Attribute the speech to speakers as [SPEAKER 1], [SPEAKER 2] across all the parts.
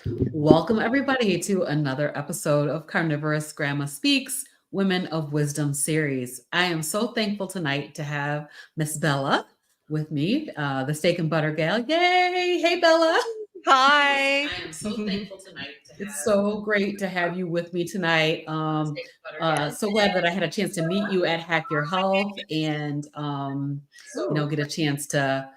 [SPEAKER 1] Welcome, everybody, to another episode of CarnivorousGrama Speaks Women of Wisdom series. I am so thankful tonight to have Miss Bella with me, the steak and butter gal. Yay! Hey, Bella.
[SPEAKER 2] Hi.
[SPEAKER 1] I am so thankful tonight to have. It's so great to have you with me tonight. So glad that I had a chance to meet you at Hack Your Health and, get a chance to.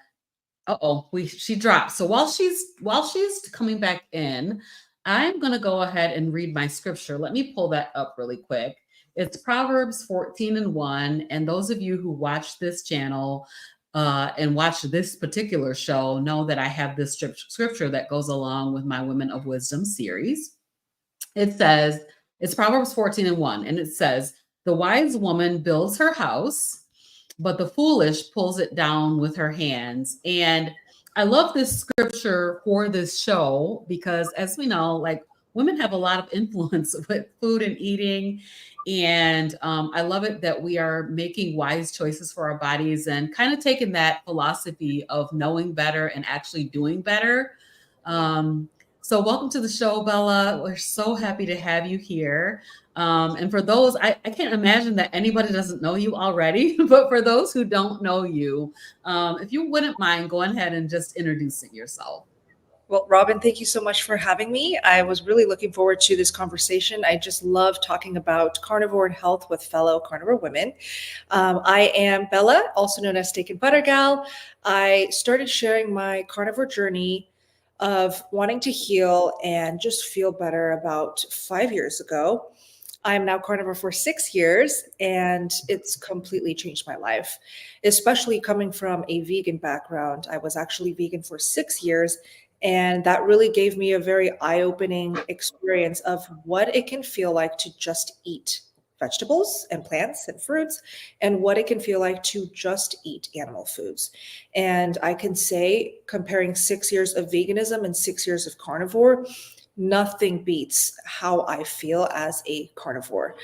[SPEAKER 1] Uh-oh, she dropped. So while she's coming back in, I'm gonna go ahead and read my scripture. Let me pull that up really quick. It's Proverbs 14 and 1. And those of you who watch this channel and watch this particular show know that I have this scripture that goes along with my Women of Wisdom series. It says, it's Proverbs 14 and 1, and it says, the wise woman builds her house, but the foolish pulls it down with her hands. And I love this scripture for this show because, as we know, like women have a lot of influence with food and eating. And I love it that we are making wise choices for our bodies and kind of taking that philosophy of knowing better and actually doing better. So welcome to the show, Bella. We're so happy to have you here. And for those, I can't imagine that anybody doesn't know you already, but for those who don't know you, if you wouldn't mind going ahead and just introducing yourself.
[SPEAKER 2] Well, Robin, thank you so much for having me. I was really looking forward to this conversation. I just love talking about carnivore and health with fellow carnivore women. I am Bella, also known as Steak and Butter Gal. I started sharing my carnivore journey of wanting to heal and just feel better about 5 years ago. I am now carnivore for 6 years, and it's completely changed my life, especially coming from a vegan background. I was actually vegan for 6 years, and that really gave me a very eye-opening experience of what it can feel like to just eat vegetables and plants and fruits, and what it can feel like to just eat animal foods. And I can say, comparing 6 years of veganism and 6 years of carnivore, nothing beats how I feel as a carnivore.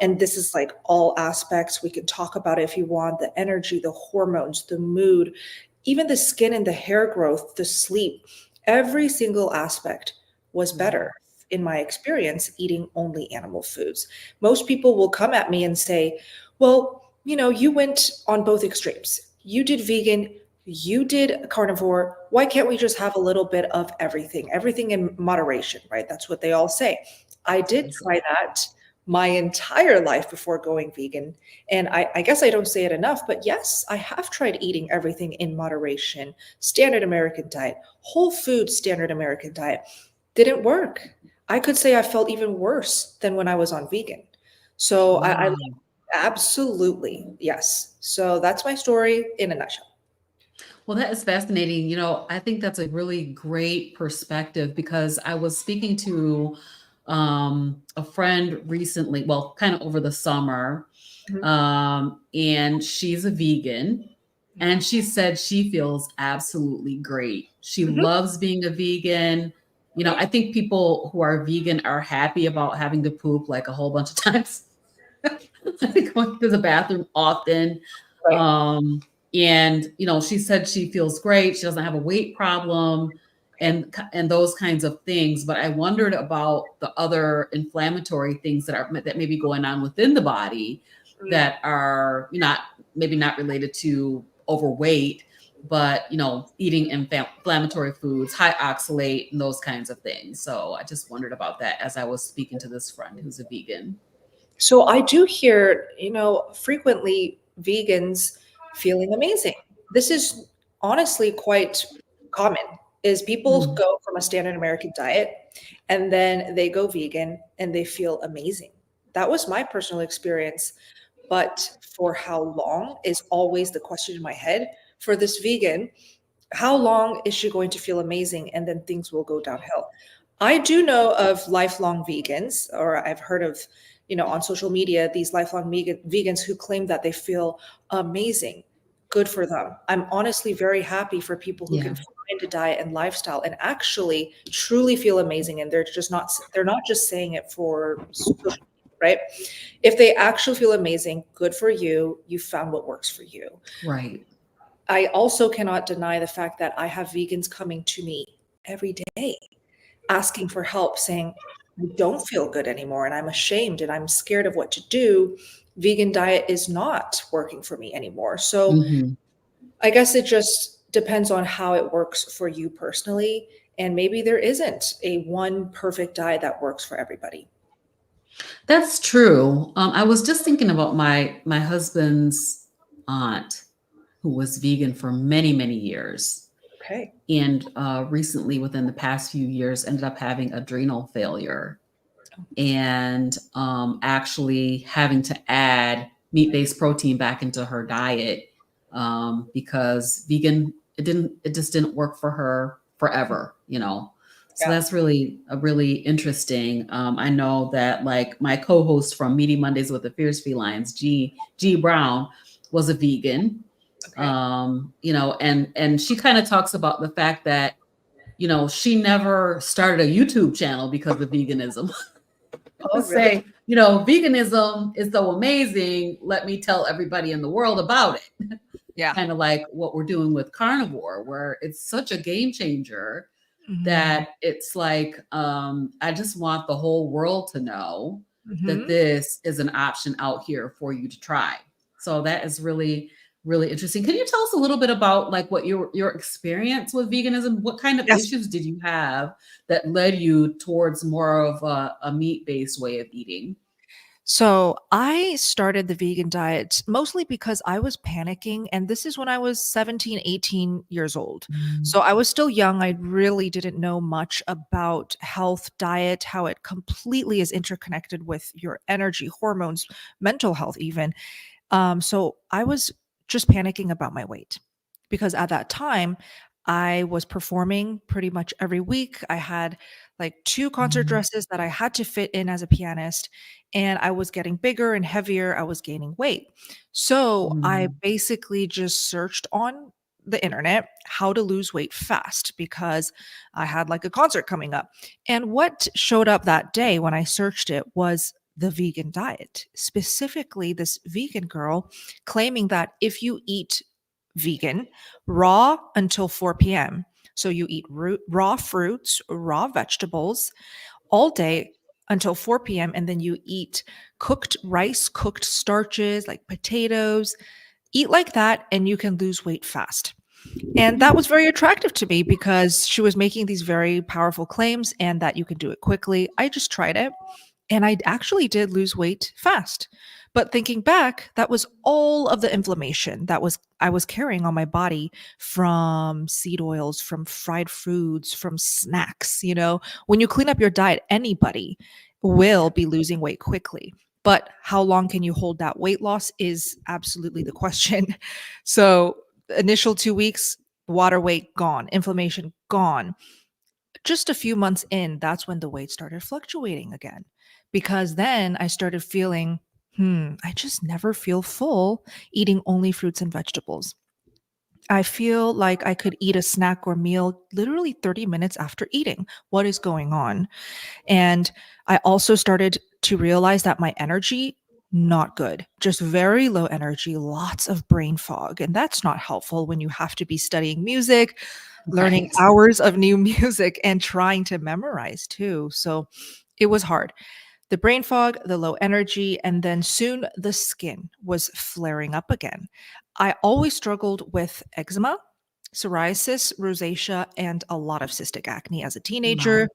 [SPEAKER 2] And this is like all aspects. We can talk about it if you want: the energy, the hormones, the mood, even the skin and the hair growth, the sleep. Every single aspect was better in my experience eating only animal foods. Most people will come at me and say, well, you went on both extremes. You did vegan, you did carnivore. Why can't we just have a little bit of everything? Everything in moderation, right? That's what they all say. I did try that my entire life before going vegan. And I guess I don't say it enough, but yes, I have tried eating everything in moderation. Standard American diet, whole food standard American diet. Didn't work. I could say I felt even worse than when I was on vegan. So I
[SPEAKER 1] Wow.
[SPEAKER 2] absolutely, yes. So that's my story in a nutshell.
[SPEAKER 1] Well, that is fascinating. I think that's a really great perspective because I was speaking to a friend recently, well, kind of over the summer,
[SPEAKER 2] Mhm.
[SPEAKER 1] and she's a vegan. And she said she feels absolutely great. She
[SPEAKER 2] Mhm.
[SPEAKER 1] loves being a vegan. I think people who are vegan are happy about having to poop like a whole bunch of times. Going to the bathroom often.
[SPEAKER 2] Right.
[SPEAKER 1] Um, and she said she feels great. She doesn't have a weight problem and those kinds of things. But I wondered about the other inflammatory things that may be going on within the body
[SPEAKER 2] Mm.
[SPEAKER 1] that are not maybe not related to overweight, but eating inflammatory foods, high oxalate, and those kinds of things. So I just wondered about that as I was speaking to this friend who's a vegan.
[SPEAKER 2] So I do hear, frequently vegans feeling amazing. This is honestly quite common. Is people
[SPEAKER 1] Mhm.
[SPEAKER 2] go from a standard American diet and then they go vegan and they feel amazing. That was my personal experience. But for how long is always the question in my head for this vegan. How long is she going to feel amazing and then things will go downhill? I do know of lifelong vegans, or I've heard of, on social media, these lifelong vegans who claim that they feel amazing. Good for them. I'm honestly very happy for people who can
[SPEAKER 1] Yeah.
[SPEAKER 2] find a diet and lifestyle and actually truly feel amazing. And they're not just saying it for social media, right? If they actually feel amazing, good for you. You found what works for you.
[SPEAKER 1] Right.
[SPEAKER 2] I also cannot deny the fact that I have vegans coming to me every day. asking for help, saying, I don't feel good anymore and I'm ashamed and I'm scared of what to do. Vegan diet is not working for me anymore. So
[SPEAKER 1] Mhm.
[SPEAKER 2] I guess it just depends on how it works for you personally. And maybe there isn't a one perfect diet that works for everybody.
[SPEAKER 1] That's true. I was just thinking about my husband's aunt who was vegan for many, many years,
[SPEAKER 2] Okay.
[SPEAKER 1] and recently, within the past few years, ended up having adrenal failure and actually having to add meat-based protein back into her diet because vegan it just didn't work for her forever, you know. So
[SPEAKER 2] Yeah.
[SPEAKER 1] that's really a really interesting. I know that like my co-host from Meaty Mondays with the Fierce Felines, G Brown, was a vegan.
[SPEAKER 2] Okay.
[SPEAKER 1] You know, and she kind of talks about the fact that you know she never started a YouTube channel because of veganism. To
[SPEAKER 2] Oh, really?
[SPEAKER 1] say, you know, veganism is so amazing. Let me tell everybody in the world about it.
[SPEAKER 2] Yeah.
[SPEAKER 1] Kind of like what we're doing with carnivore, where it's such a game changer
[SPEAKER 2] Mhm.
[SPEAKER 1] that it's like, I just want the whole world to know that
[SPEAKER 2] Mhm.
[SPEAKER 1] this is an option out here for you to try. So that is really, really interesting. Can you tell us a little bit about like what your experience with veganism? What kind of
[SPEAKER 2] Yes.
[SPEAKER 1] issues did you have that led you towards more of a meat-based way of eating?
[SPEAKER 2] So I started the vegan diet mostly because I was panicking. And this is when I was 17, 18 years old.
[SPEAKER 1] Mm.
[SPEAKER 2] So I was still young. I really didn't know much about health, diet, how it completely is interconnected with your energy, hormones, mental health, even. So I was just panicking about my weight because at that time I was performing pretty much every week. I had like two concert
[SPEAKER 1] Mm.
[SPEAKER 2] dresses that I had to fit in as a pianist, and I was getting bigger and heavier. I was gaining weight. So I
[SPEAKER 1] Mm.
[SPEAKER 2] basically just searched on the internet how to lose weight fast because I had like a concert coming up. And what showed up that day when I searched it was the vegan diet, specifically this vegan girl claiming that if you eat vegan raw until 4 p.m., so you eat raw fruits, raw vegetables all day until 4 p.m., and then you eat cooked rice, cooked starches like potatoes, eat like that, and you can lose weight fast. And that was very attractive to me because she was making these very powerful claims and that you can do it quickly. I just tried it and I actually did lose weight fast. But thinking back, that was all of the inflammation that was I was carrying on my body from seed oils, from fried foods, from snacks, When you clean up your diet, anybody will be losing weight quickly. But how long can you hold that weight loss is absolutely the question. So, initial 2 weeks, water weight gone, inflammation gone. Just a few months in, that's when the weight started fluctuating again. Because then I started feeling, I just never feel full eating only fruits and vegetables. I feel like I could eat a snack or meal literally 30 minutes after eating. What is going on? And I also started to realize that my energy, not good, just very low energy, lots of brain fog. And that's not helpful when you have to be studying music, learning
[SPEAKER 1] Right.
[SPEAKER 2] hours of new music, and trying to memorize too. So it was hard. The brain fog, the low energy, and then soon the skin was flaring up again. I always struggled with eczema, psoriasis, rosacea, and a lot of cystic acne as a teenager.
[SPEAKER 1] Wow.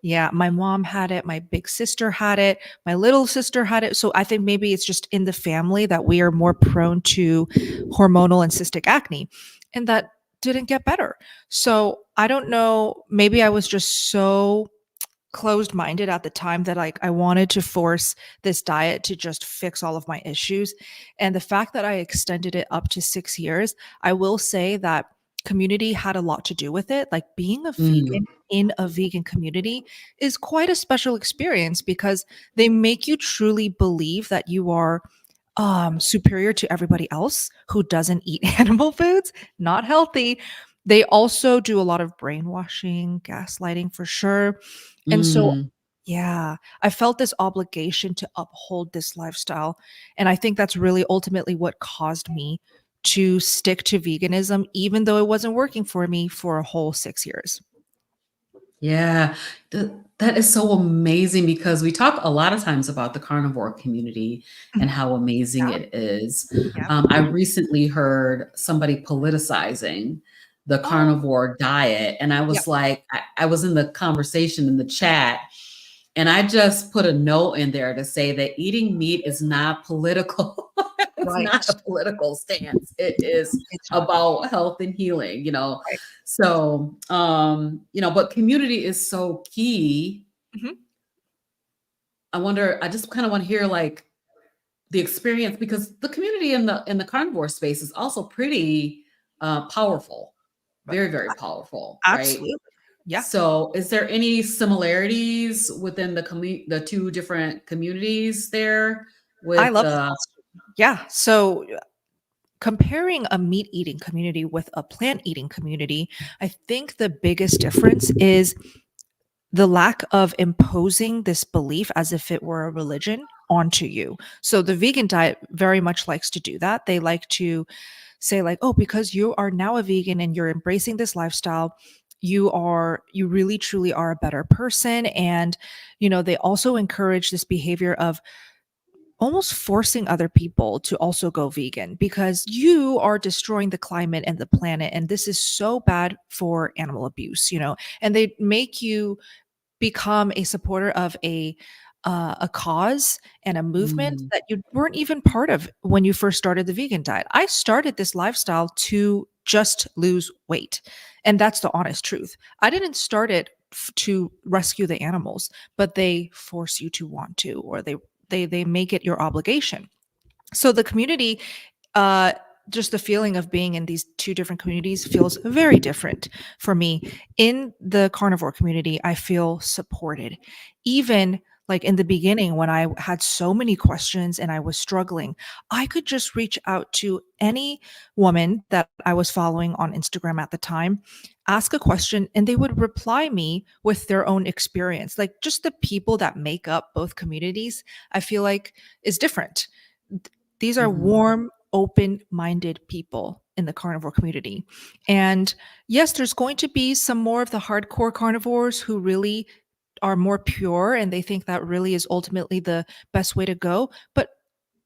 [SPEAKER 2] Yeah, my mom had it, my big sister had it, my little sister had it. So I think maybe it's just in the family that we are more prone to hormonal and cystic acne. And that didn't get better. So I don't know, maybe I was just so closed minded at the time that like I wanted to force this diet to just fix all of my issues. And the fact that I extended it up to 6 years, I will say that community had a lot to do with it. Like being a
[SPEAKER 1] Mm.
[SPEAKER 2] vegan in a vegan community is quite a special experience because they make you truly believe that you are superior to everybody else who doesn't eat animal foods, not healthy. They also do a lot of brainwashing, gaslighting for sure. And so,
[SPEAKER 1] Mm.
[SPEAKER 2] yeah, I felt this obligation to uphold this lifestyle. And I think that's really ultimately what caused me to stick to veganism, even though it wasn't working for me for a whole 6 years.
[SPEAKER 1] Yeah, that is so amazing because we talk a lot of times about the carnivore community and
[SPEAKER 2] Mhm.
[SPEAKER 1] how amazing
[SPEAKER 2] Yeah,
[SPEAKER 1] it is.
[SPEAKER 2] yeah.
[SPEAKER 1] I recently heard somebody politicizing the
[SPEAKER 2] Oh,
[SPEAKER 1] carnivore diet, and I
[SPEAKER 2] yeah,
[SPEAKER 1] was like, I was in the conversation in the chat, and I just put a note in there to say that eating meat is not political. It's
[SPEAKER 2] right.
[SPEAKER 1] not a political stance. It is
[SPEAKER 2] It's not.
[SPEAKER 1] about health and healing,
[SPEAKER 2] Right.
[SPEAKER 1] so, but community is so key.
[SPEAKER 2] Mhm.
[SPEAKER 1] I wonder, I just kind of want to hear like the experience because the community in the carnivore space is also pretty powerful,
[SPEAKER 2] Right.
[SPEAKER 1] very, very powerful, right?
[SPEAKER 2] Absolutely. Yeah.
[SPEAKER 1] So, is there any similarities within the two different communities there
[SPEAKER 2] I
[SPEAKER 1] with
[SPEAKER 2] love this question. Yeah. So comparing a meat eating community with a plant eating community, I think the biggest difference is the lack of imposing this belief as if it were a religion onto you. So the vegan diet very much likes to do that. They like to say like, "Oh, because you are now a vegan and you're embracing this lifestyle, you really truly are a better person." And they also encourage this behavior of almost forcing other people to also go vegan because you are destroying the climate and the planet, and this is so bad for animal abuse. And they make you become a supporter of a cause and a movement
[SPEAKER 1] Mm,
[SPEAKER 2] that you weren't even part of when you first started the vegan diet. I started this lifestyle to just lose weight, and that's the honest truth. I didn't start it to rescue the animals, but they force you to want to, or they make it your obligation. So the community, uh just the feeling of being in these two different communities feels very different for me. In the carnivore community, I feel supported. Even like in the beginning when I had so many questions and I was struggling, I could just reach out to any woman that I was following on Instagram at the time, ask a question, and they would reply me with their own experience. Like just the people that make up both communities, I feel like is different. These are
[SPEAKER 1] mhm.
[SPEAKER 2] warm, open minded people in the carnivore community. And yes, there's going to be some more of the hardcore carnivores who really are more pure and they think that really is ultimately the best way to go. But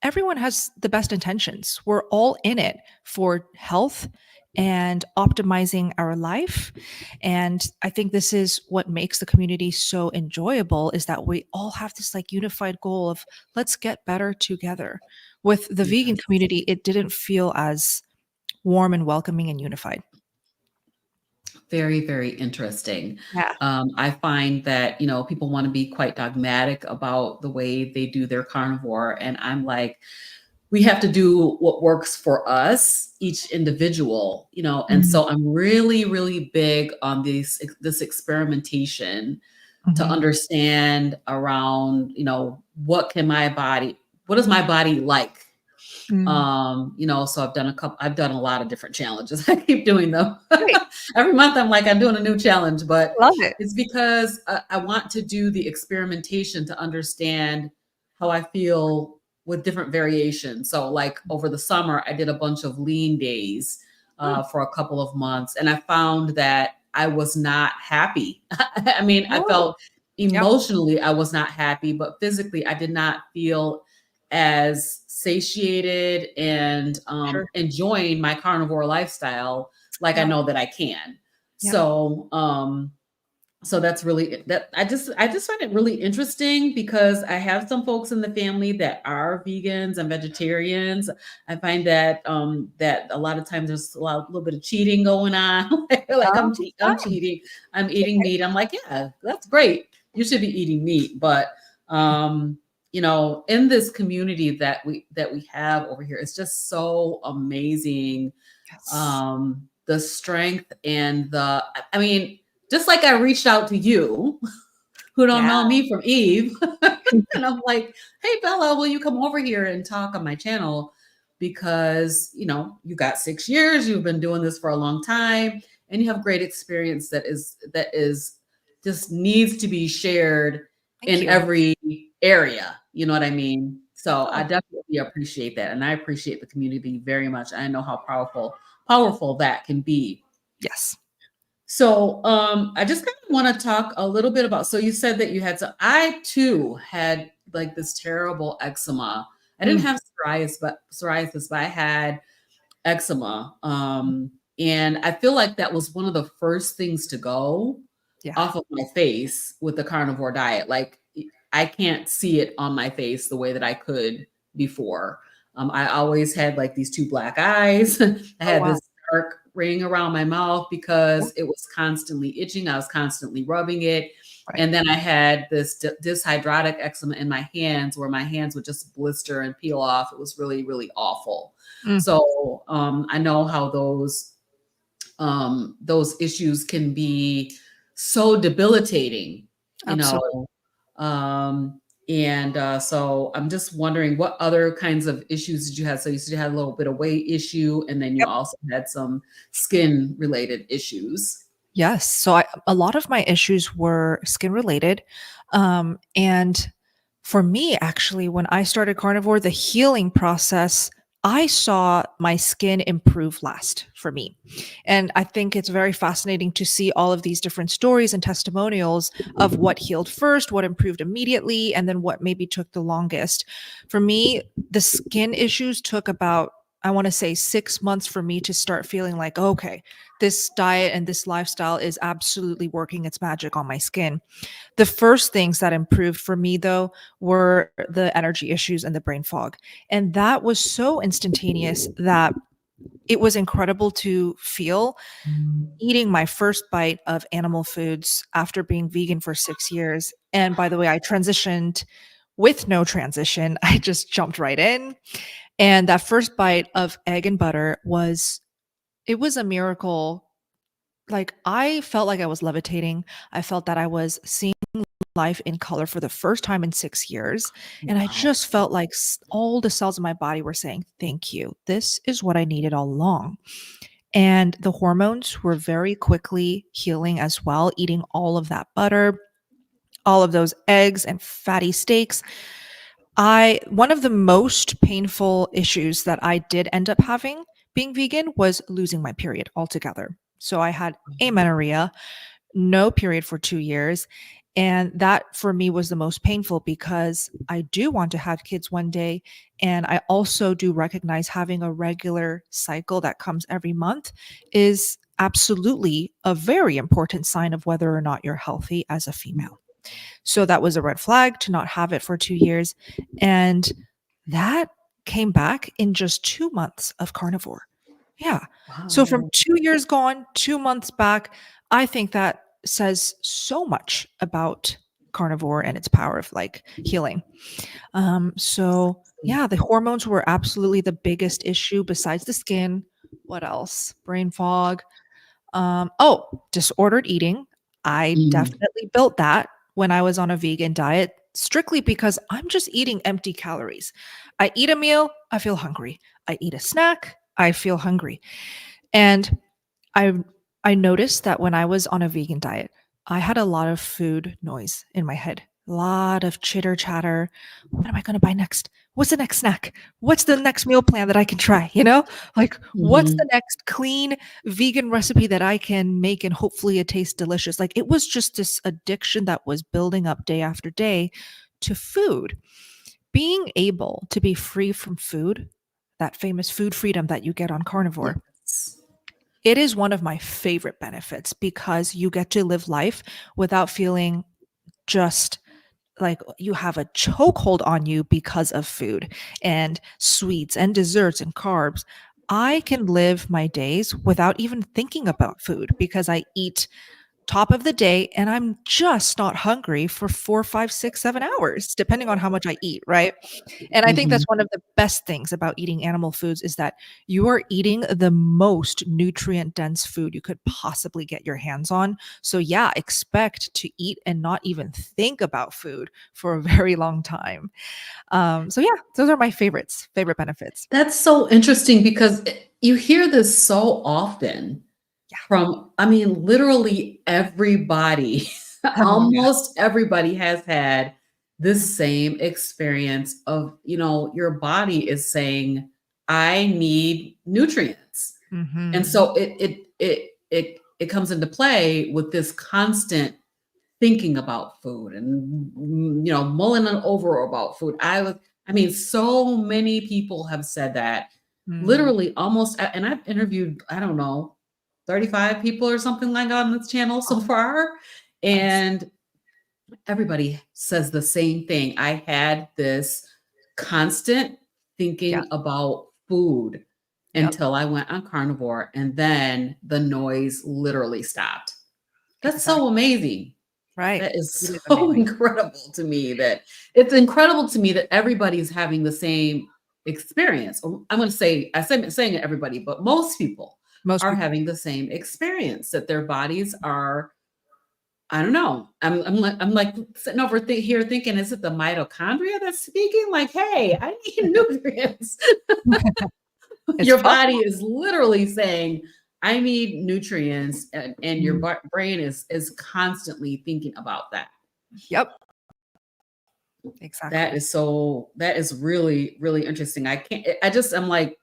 [SPEAKER 2] everyone has the best intentions. We're all in it for health and optimizing our life. And I think this is what makes the community so enjoyable, is that we all have this like unified goal of let's get better together. With the vegan
[SPEAKER 1] Yes.
[SPEAKER 2] community, it didn't feel as warm and welcoming and unified.
[SPEAKER 1] Very, very interesting.
[SPEAKER 2] Yeah.
[SPEAKER 1] I find that, people want to be quite dogmatic about the way they do their carnivore. And I'm like, we have to do what works for us, each individual, and
[SPEAKER 2] Mhm.
[SPEAKER 1] so I'm really, really big on this experimentation to
[SPEAKER 2] Mhm.
[SPEAKER 1] understand around, what does my body like?
[SPEAKER 2] Mm.
[SPEAKER 1] So I've done a lot of different challenges. I keep doing them.
[SPEAKER 2] Great.
[SPEAKER 1] Every month I'm like, I'm doing a new challenge, but
[SPEAKER 2] Love it.
[SPEAKER 1] it's because I want to do the experimentation to understand how I feel with different variations. So like over the summer, I did a bunch of lean days
[SPEAKER 2] Mm.
[SPEAKER 1] for a couple of months, and I found that I was not happy. I mean, I
[SPEAKER 2] Oh,
[SPEAKER 1] felt
[SPEAKER 2] yeah,
[SPEAKER 1] emotionally I was not happy, but physically I did not feel as satiated and
[SPEAKER 2] sure.
[SPEAKER 1] enjoying my carnivore lifestyle like I
[SPEAKER 2] Yeah.
[SPEAKER 1] know that I can.
[SPEAKER 2] Yeah.
[SPEAKER 1] So that's really that I just find it really interesting because I have some folks in the family that are vegans and vegetarians. I find that a lot of times there's little bit of cheating going on. Like
[SPEAKER 2] Oh,
[SPEAKER 1] I'm cheating. I'm eating meat. I'm like, yeah, that's great. You should be eating meat. But in this community that we have over here, it's just so amazing.
[SPEAKER 2] yes.
[SPEAKER 1] The strength and I mean, just like I reached out to you, who don't
[SPEAKER 2] Yeah.
[SPEAKER 1] know me from Eve, and I'm like, "Hey, Bella, will you come over here and talk on my channel?" Because you got 6 years, you've been doing this for a long time, and you have great experience that is just needs to be shared
[SPEAKER 2] Thank
[SPEAKER 1] in
[SPEAKER 2] you.
[SPEAKER 1] every area. You know what I mean? So I
[SPEAKER 2] Oh,
[SPEAKER 1] definitely appreciate that, and I appreciate the community very much. I know how powerful that can be.
[SPEAKER 2] yes.
[SPEAKER 1] So, I just kind of want to talk a little bit about. So, you said that you had. So, I too had like this terrible eczema. I didn't
[SPEAKER 2] Mm,
[SPEAKER 1] have psoriasis, but I had eczema. And I feel like that was one of the first things to go
[SPEAKER 2] yeah.
[SPEAKER 1] off of my face with the carnivore diet. Like I can't see it on my face the way that I could before. I always had like these two black eyes. I
[SPEAKER 2] Oh,
[SPEAKER 1] had
[SPEAKER 2] wow.
[SPEAKER 1] this dark ring around my mouth
[SPEAKER 2] Yeah.
[SPEAKER 1] because it was constantly itching. I was constantly rubbing it.
[SPEAKER 2] Right.
[SPEAKER 1] And then I had this dyshydrotic eczema in my hands where my hands would just blister and peel off. It was really, really awful.
[SPEAKER 2] Mm,
[SPEAKER 1] So I know how those issues can be so debilitating, you
[SPEAKER 2] absolutely.
[SPEAKER 1] know. Um, and so I'm just wondering what other kinds of issues did you have? So you said you had a little bit of weight issue, and then you
[SPEAKER 2] Yep.
[SPEAKER 1] also had some skin related issues.
[SPEAKER 2] Yes. So a lot of my issues were skin related. And for me, actually, when I started carnivore, the healing process, I saw my skin improve last for me. And I think it's very fascinating to see all of these different stories and testimonials of what healed first, what improved immediately, and then what maybe took the longest. For me, the skin issues took about, I want to say, 6 months for me to start feeling like, okay, this diet and this lifestyle is absolutely working its magic on my skin. The first things that improved for me, though, were the energy issues and the brain fog. And that was so instantaneous that it was incredible to feel eating my first bite of animal foods after being vegan for 6 years. And by the way, I transitioned with no transition. I just jumped right in. And that first bite of egg and butter it was a miracle. Like, I felt like I was levitating. I felt that I was seeing life in color for the first time in 6 years, and I
[SPEAKER 1] Wow.
[SPEAKER 2] just felt like all the cells in my body were saying, "Thank you. This is what I needed all along." And the hormones were very quickly healing as well, eating all of that butter, all of those eggs and fatty steaks. I One of the most painful issues that I did end up having being vegan was losing my period altogether. So I had amenorrhea, no period for 2 years, and that for me was the most painful because I do want to have kids one day, and I also do recognize having a regular cycle that comes every month is absolutely a very important sign of whether or not you're healthy as a female. So that was a red flag to not have it for 2 years, and that came back in just 2 months of carnivore. Yeah. So from
[SPEAKER 1] Wow.
[SPEAKER 2] 2 years gone, 2 months back, I think that says so much about carnivore and its power of, like, healing. So yeah, the hormones were absolutely the biggest issue besides the skin. What else? Brain fog. Disordered eating. I
[SPEAKER 1] Mm,
[SPEAKER 2] definitely built that when I was on a vegan diet, strictly because I'm just eating empty calories. I eat a meal, I feel hungry. I eat a snack, I feel hungry. And I I noticed that when I was on a vegan diet, I had a lot of food noise in my head. A lot of chitter chatter. What am I going to buy next? What's the next snack? What's the next meal plan that I can try? Like, what's the
[SPEAKER 1] mhm.
[SPEAKER 2] next clean vegan recipe that I can make and hopefully it tastes delicious? Like, it was just this addiction that was building up day after day to food. Being able to be free from food, that famous food freedom that you get on carnivore,
[SPEAKER 1] Yes.
[SPEAKER 2] it is one of my favorite benefits because you get to live life without feeling just like you have a chokehold on you because of food and sweets and desserts and carbs. I can live my days without even thinking about food because I eat top of the day and I'm just not hungry for 4, 5, 6, 7 hours, depending on how much I eat, right? And I think that's
[SPEAKER 1] Mhm.
[SPEAKER 2] one of the best things about eating animal foods is that you are eating the most nutrient dense food you could possibly get your hands on. So yeah, expect to eat and not even think about food for a very long time. So yeah, those are my favorite benefits.
[SPEAKER 1] That's so interesting because you hear this so often
[SPEAKER 2] Yeah.
[SPEAKER 1] from, I mean, literally everybody.
[SPEAKER 2] Yeah.
[SPEAKER 1] Almost everybody has had this same experience of, your body is saying, I need nutrients. And
[SPEAKER 2] Hmm.
[SPEAKER 1] so it it comes into play with this constant thinking about food and, mulling over about food. I mean, so many people have said that,
[SPEAKER 2] Mm.
[SPEAKER 1] literally almost, and I've interviewed, I don't know, 35 people or something like that on this channel so
[SPEAKER 2] Oh,
[SPEAKER 1] far.
[SPEAKER 2] nice.
[SPEAKER 1] And everybody says the same thing. I had this constant
[SPEAKER 2] Yeah.
[SPEAKER 1] thinking about food
[SPEAKER 2] Yep.
[SPEAKER 1] until I went on carnivore, and then the noise literally stopped. That's so
[SPEAKER 2] Exactly.
[SPEAKER 1] amazing.
[SPEAKER 2] Right.
[SPEAKER 1] That is
[SPEAKER 2] It is
[SPEAKER 1] so
[SPEAKER 2] amazing.
[SPEAKER 1] incredible to me that it's incredible to me that everybody's having the same experience. I'm going to say, saying it everybody, but most people
[SPEAKER 2] Most
[SPEAKER 1] are
[SPEAKER 2] people.
[SPEAKER 1] having the same experience, that their bodies are, I don't know. I'm like sitting over here thinking, is it the mitochondria that's speaking? Like, hey, I need nutrients.
[SPEAKER 2] It's
[SPEAKER 1] Your body
[SPEAKER 2] possible.
[SPEAKER 1] is literally saying, I need nutrients, and your
[SPEAKER 2] Mhm.
[SPEAKER 1] brain is constantly thinking about that.
[SPEAKER 2] Yep. Exactly.
[SPEAKER 1] That is really, really interesting. I'm like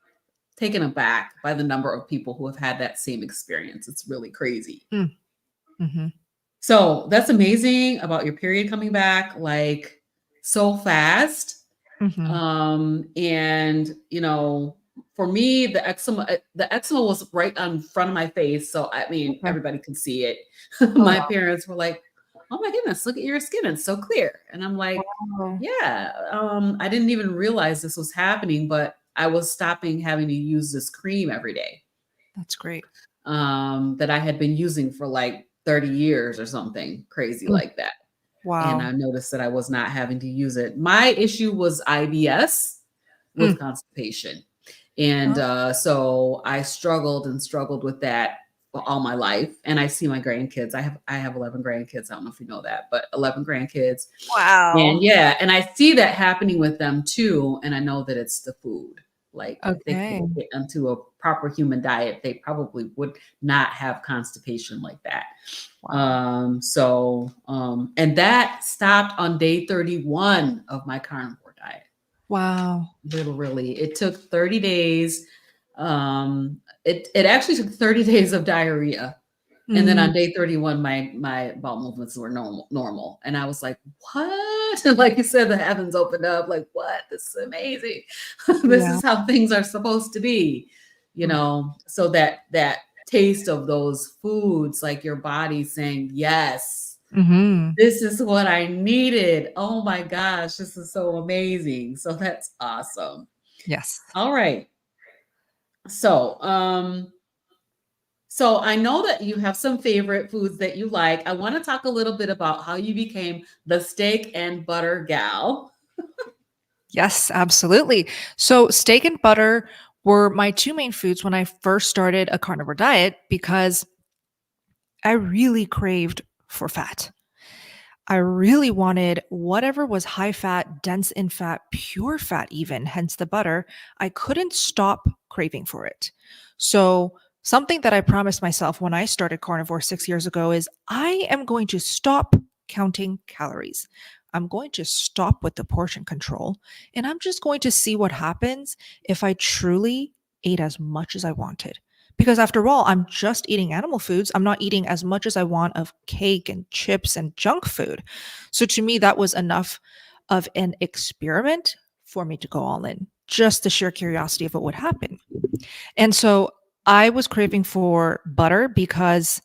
[SPEAKER 1] taken aback by the number of people who have had that same experience. It's really crazy.
[SPEAKER 2] Mm. Mhm.
[SPEAKER 1] So that's amazing about your period coming back like so fast.
[SPEAKER 2] Mhm.
[SPEAKER 1] And for me, the eczema was right on front of my face. So I mean,
[SPEAKER 2] Okay.
[SPEAKER 1] everybody could see it.
[SPEAKER 2] Oh,
[SPEAKER 1] My
[SPEAKER 2] wow.
[SPEAKER 1] parents were like, "Oh my goodness, look at your skin. It's so clear." And I'm like,
[SPEAKER 2] Wow.
[SPEAKER 1] yeah, I didn't even realize this was happening, but I was stopping having to use this cream every day,
[SPEAKER 2] That's great.
[SPEAKER 1] that I had been using for like 30 years or something crazy
[SPEAKER 2] Mm.
[SPEAKER 1] like that. And
[SPEAKER 2] Wow.
[SPEAKER 1] I noticed that I was not having to use it. My issue was IBS
[SPEAKER 2] Mm.
[SPEAKER 1] with constipation. And
[SPEAKER 2] Oh,
[SPEAKER 1] so I struggled and struggled with that all my life. And I see my grandkids. I have 11 grandkids. I don't know if you know that, but 11 grandkids. And
[SPEAKER 2] wow.
[SPEAKER 1] yeah, and I see that happening with them too. And I know that it's the food. Like if they could
[SPEAKER 2] Okay.
[SPEAKER 1] get into a proper human diet, they probably would not have constipation like that.
[SPEAKER 2] Wow.
[SPEAKER 1] And that stopped on day 31 of my carnivore diet.
[SPEAKER 2] Wow.
[SPEAKER 1] Literally, it took 30 days. It actually took 30 days of diarrhea. And then
[SPEAKER 2] Mm.
[SPEAKER 1] on day 31, my bowel movements were normal. And I was like, what? And like you said, the heavens opened up, like, what? This is amazing. This
[SPEAKER 2] Yeah.
[SPEAKER 1] is how things are supposed to be,
[SPEAKER 2] Mm.
[SPEAKER 1] so that taste of those foods, like your body saying, yes,
[SPEAKER 2] Mhm.
[SPEAKER 1] this is what I needed. Oh my gosh, this is so amazing. So that's awesome.
[SPEAKER 2] Yes.
[SPEAKER 1] All right. So, so I know that you have some favorite foods that you like. I want to talk a little bit about how you became the steak and butter gal.
[SPEAKER 2] Yes, absolutely. So, steak and butter were my two main foods when I first started a carnivore diet because I really craved for fat. I really wanted whatever was high fat, dense in fat, pure fat, even, hence the butter. I couldn't stop craving for it. So, something that I promised myself when I started carnivore 6 years ago is I am going to stop counting calories. I'm going to stop with the portion control, and I'm just going to see what happens if I truly ate as much as I wanted. Because after all, I'm just eating animal foods. I'm not eating as much as I want of cake and chips and junk food. So to me, that was enough of an experiment for me to go all in, just the sheer curiosity of what would happen. And so I was craving for butter because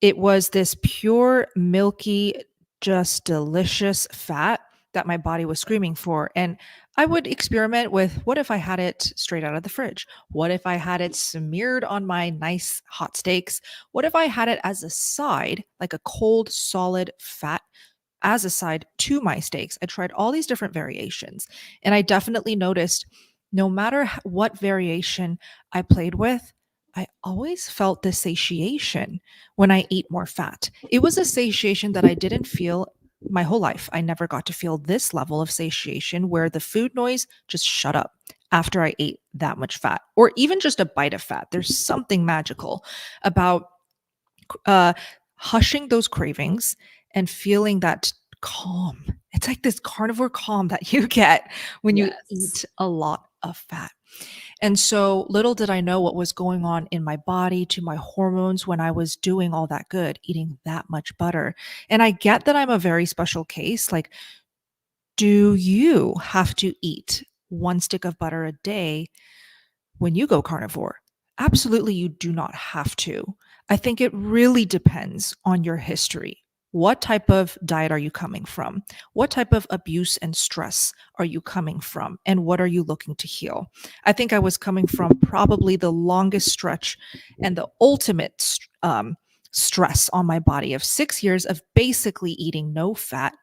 [SPEAKER 2] it was this pure, milky, just delicious fat that my body was screaming for. And I would experiment with what if I had it straight out of the fridge? What if I had it smeared on my nice hot steaks? What if I had it as a side, like a cold, solid fat as a side to my steaks? I tried all these different variations. And I definitely noticed no matter what variation I played with, I always felt this satiation when I ate more fat. It was a satiation that I didn't feel my whole life. I never got to feel this level of satiation where the food noise just shut up after I ate that much fat or even just a bite of fat. There's something magical about uh, hushing those cravings and feeling that calm. It's like this carnivore calm that you get when you
[SPEAKER 1] Yes.
[SPEAKER 2] eat a lot of fat. And so little did I know what was going on in my body to my hormones when I was doing all that good, eating that much butter. And I get that I'm a very special case. Like, do you have to eat one stick of butter a day when you go carnivore? Absolutely, you do not have to. I think it really depends on your history. What type of diet are you coming from? What type of abuse and stress are you coming from? And what are you looking to heal? I think I was coming from probably the longest stretch and the ultimate stress on my body of 6 years of basically eating no fat,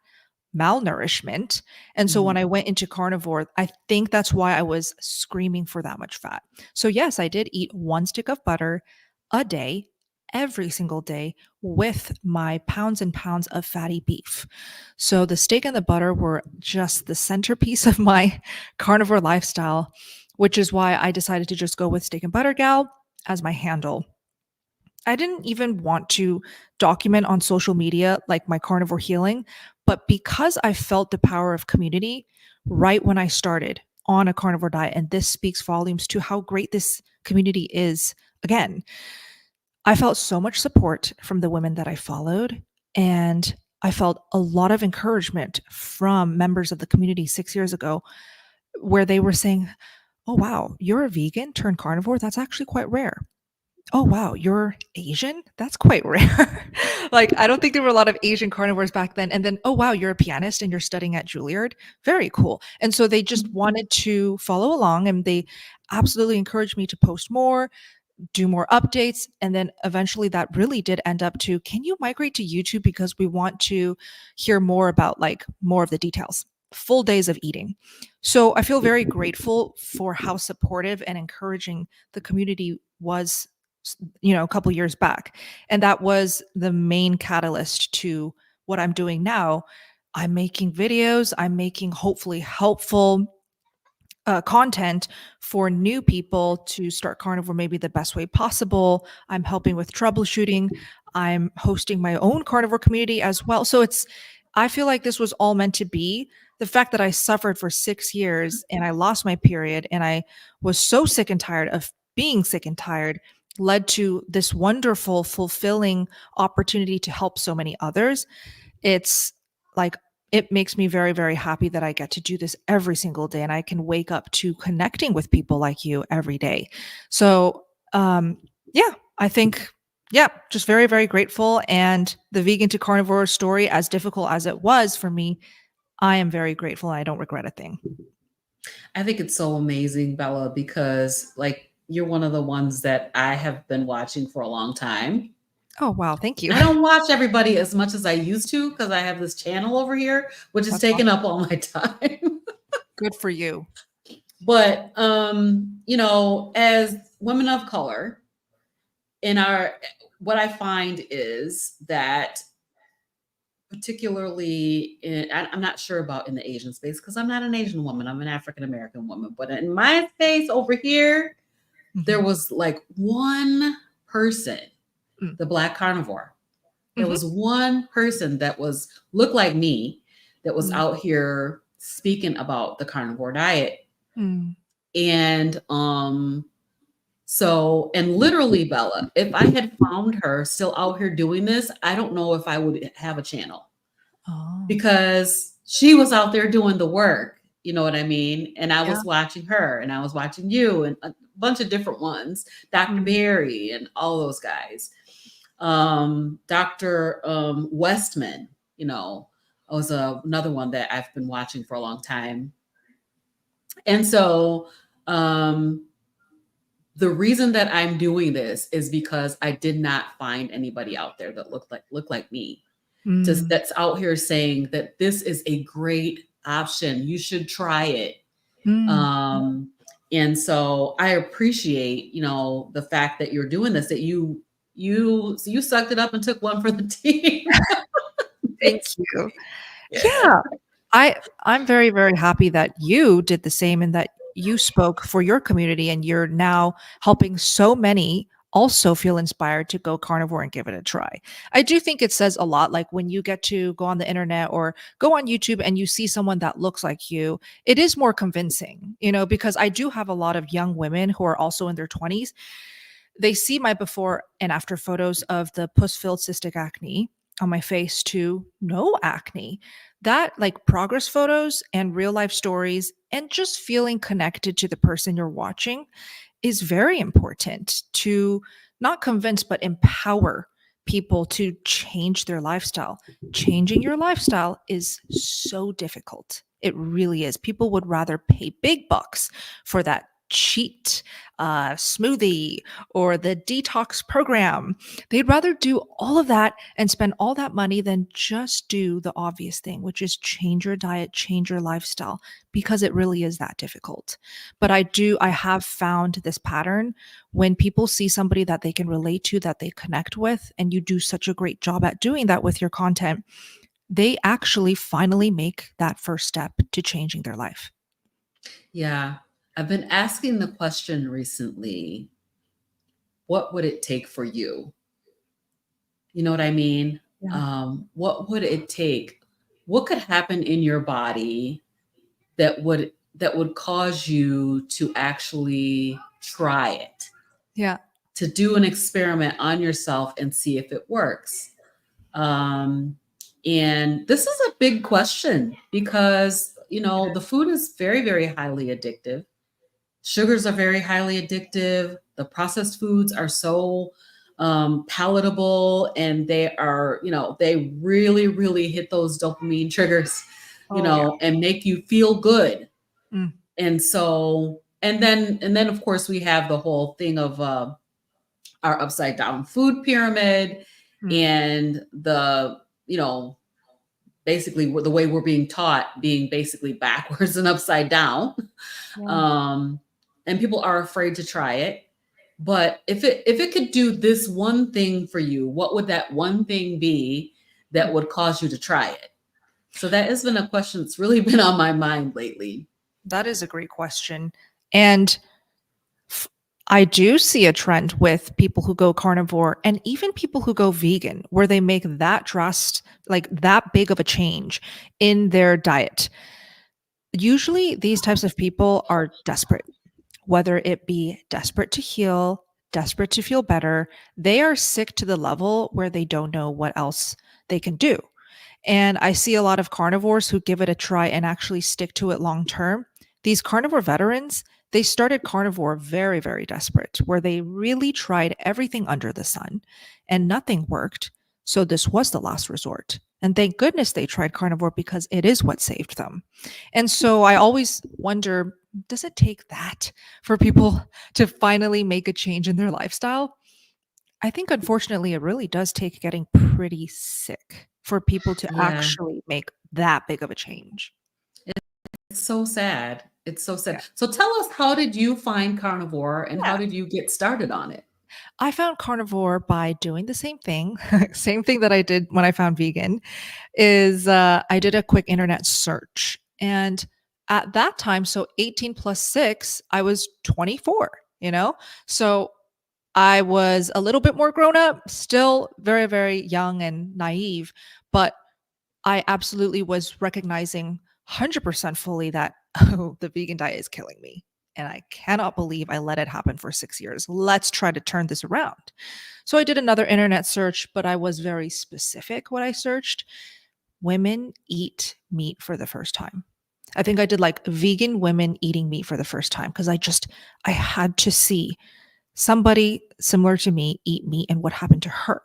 [SPEAKER 2] malnourishment. And so when
[SPEAKER 1] Mhm.
[SPEAKER 2] I went into carnivore, I think that's why I was screaming for that much fat. So yes, I did eat one stick of butter a day, every single day, with my pounds and pounds of fatty beef. So the steak and the butter were just the centerpiece of my carnivore lifestyle, which is why I decided to just go with steak and butter gal as my handle. I didn't even want to document on social media like my carnivore healing, but because I felt the power of community right when I started on a carnivore diet, and this speaks volumes to how great this community is. Again, I felt so much support from the women that I followed, and I felt a lot of encouragement from members of the community 6 years ago where they were saying, "Oh, wow, you're a vegan turned carnivore. That's actually quite rare. Oh, wow, you're Asian? That's quite rare." Like, I don't think there were a lot of Asian carnivores back then. And then, "Oh, wow, you're a pianist and you're studying at Juilliard? Very cool." And so they just wanted to follow along, and they absolutely encouraged me to post more, do more updates. And then eventually that really did end up to, "Can you migrate to YouTube? Because we want to hear more about like more of the details, full days of eating." So I feel very grateful for how supportive and encouraging the community was, a couple years back. And that was the main catalyst to what I'm doing now. I'm making videos, I'm making hopefully helpful content for new people to start carnivore maybe the best way possible. I'm helping with troubleshooting. I'm hosting my own carnivore community as well. So I feel like this was all meant to be. The fact that I suffered for 6 years and I lost my period and I was so sick and tired of being sick and tired led to this wonderful, fulfilling opportunity to help so many others. It's like, it makes me very, very happy that I get to do this every single day and I can wake up to connecting with people like you every day. So, yeah, I think, yeah, just very, very grateful. And the vegan to carnivore story, as difficult as it was for me, I am very grateful. And I don't regret a thing.
[SPEAKER 1] I think it's so amazing, Bella, because like you're one of the ones that I have been watching for a long time.
[SPEAKER 2] Oh, wow. Thank you.
[SPEAKER 1] I don't watch everybody as much as I used to because I have this channel over here, which is
[SPEAKER 2] That's
[SPEAKER 1] taking
[SPEAKER 2] awesome.
[SPEAKER 1] up all my time.
[SPEAKER 2] Good for you.
[SPEAKER 1] But as women of color in our what I find is that particularly I'm not sure about in the Asian space because I'm not an Asian woman, I'm an African American woman, but in my space over here, there
[SPEAKER 2] Hmm.
[SPEAKER 1] was like one person,
[SPEAKER 2] Mm.
[SPEAKER 1] the Black carnivore. There
[SPEAKER 2] Hmm.
[SPEAKER 1] was one person that looked like me that was
[SPEAKER 2] Mm.
[SPEAKER 1] out here speaking about the carnivore diet.
[SPEAKER 2] Mm.
[SPEAKER 1] And and literally, Bella, if I had found her still out here doing this, I don't know if I would have a channel
[SPEAKER 2] Oh,
[SPEAKER 1] because she was out there doing the work. You know what I mean? And I
[SPEAKER 2] yeah.
[SPEAKER 1] was watching her and I was watching you and a bunch of different ones, Dr.
[SPEAKER 2] Mm.
[SPEAKER 1] Berry and all those guys. Dr. Westman, was another one that I've been watching for a long time. And so um, the reason that I'm doing this is because I did not find anybody out there that looked like me. Just
[SPEAKER 2] Mm.
[SPEAKER 1] that's out here saying that this is a great option. You should try it.
[SPEAKER 2] Mm.
[SPEAKER 1] Um, and so I appreciate, the fact that you're doing this, that you sucked it up and took one for the team.
[SPEAKER 2] Thank you.
[SPEAKER 1] Yeah.
[SPEAKER 2] Yeah. I'm very, very happy that you did the same and that you spoke for your community and you're now helping so many also feel inspired to go carnivore and give it a try. I do think it says a lot, like when you get to go on the internet or go on YouTube and you see someone that looks like you, it is more convincing, because I do have a lot of young women who are also in their 20s. They see my before and after photos of the pus filled cystic acne on my face to no acne. That, like, progress photos and real life stories and just feeling connected to the person you're watching is very important to not convince, but empower people to change their lifestyle. Changing your lifestyle is so difficult. It really is. People would rather pay big bucks for that cheat smoothie or the detox program. They'd rather do all of that and spend all that money than just do the obvious thing, which is change your diet, change your lifestyle, because it really is that difficult. But I have found this pattern when people see somebody that they can relate to, that they connect with, and you do such a great job at doing that with your content, they actually finally make that first step to changing their life.
[SPEAKER 1] Yeah. I've been asking the question recently, what would it take for you? You know what I mean?
[SPEAKER 2] Yeah.
[SPEAKER 1] What would it take? What could happen in your body that would cause you to actually try it,
[SPEAKER 2] Yeah.
[SPEAKER 1] to do an experiment on yourself and see if it works? Um, and this is a big question because, the food is very, very highly addictive. Sugars are very highly addictive. The processed foods are so palatable, and they really, really hit those dopamine triggers,
[SPEAKER 2] Oh, yeah.
[SPEAKER 1] and make you feel good.
[SPEAKER 2] Mm.
[SPEAKER 1] And so, and then of course we have the whole thing of our upside down food pyramid,
[SPEAKER 2] Mm.
[SPEAKER 1] and basically the way we're being taught being basically backwards and upside down.
[SPEAKER 2] Yeah.
[SPEAKER 1] um, and people are afraid to try it. But if it could do this one thing for you, what would that one thing be that would cause you to try it? So that has been a question that's really been on my mind lately.
[SPEAKER 2] That is a great question. And I do see a trend with people who go carnivore and even people who go vegan, where they make that like that big of a change in their diet. Usually, these types of people are desperate, whether it be desperate to heal, desperate to feel better. They are sick to the level where they don't know what else they can do. And I see a lot of carnivores who give it a try and actually stick to it long term. These carnivore veterans, they started carnivore very, very desperate, where they really tried everything under the sun and nothing worked. So this was the last resort. And thank goodness they tried carnivore, because it is what saved them. And so I always wonder, does it take that for people to finally make a change in their lifestyle? I think, unfortunately, it really does take getting pretty sick for people to
[SPEAKER 1] Yeah,
[SPEAKER 2] actually make that big of a change.
[SPEAKER 1] it's so sad. It's so
[SPEAKER 2] Yeah.
[SPEAKER 1] sad. So tell us, how did you find carnivore and
[SPEAKER 2] Yeah.
[SPEAKER 1] how did you get started on it?
[SPEAKER 2] I found carnivore by doing the same thing, same thing that I did when I found vegan, is I did a quick internet search. And at that time, so 18 plus 6, I was 24, you know? So I was a little bit more grown up, still very, very young and naive, but I absolutely was recognizing 100% fully that, oh, the vegan diet is killing me. And I cannot believe I let it happen for 6 years. Let's try to turn this around. So I did another internet search, but I was very specific what I searched. Women eat meat for the first time. I think I did like vegan women eating meat for the first time, because I had to see somebody similar to me eat meat and what happened to her.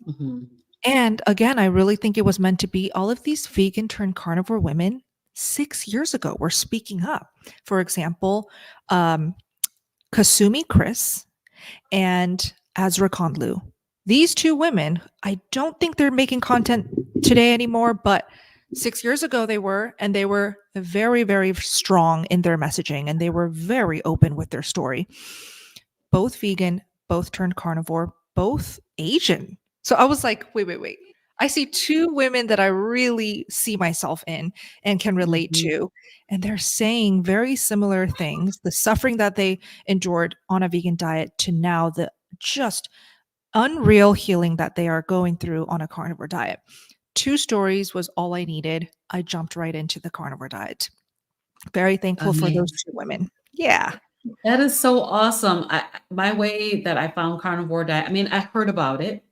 [SPEAKER 1] Mhm.
[SPEAKER 2] And again, I really think it was meant to be. All of these vegan turned carnivore women 6 years ago were speaking up. For example, um, Kasumi Chris and Azra Kondlu. These two women, I don't think they're making content today anymore, but 6 years ago they were, and they were very, very strong in their messaging, and they were very open with their story. Both vegan, both turned carnivore, both Asian. So I was like, wait, wait, wait. I see two women that I really see myself in and can relate
[SPEAKER 1] Mhm.
[SPEAKER 2] to. And they're saying very similar things. The suffering that they endured on a vegan diet to now the just unreal healing that they are going through on a carnivore diet. 2 stories was all I needed. I jumped right into the carnivore diet. Very thankful for those 2 women. Yeah.
[SPEAKER 1] That is so awesome. My way that I found carnivore diet, I mean, I heard about it.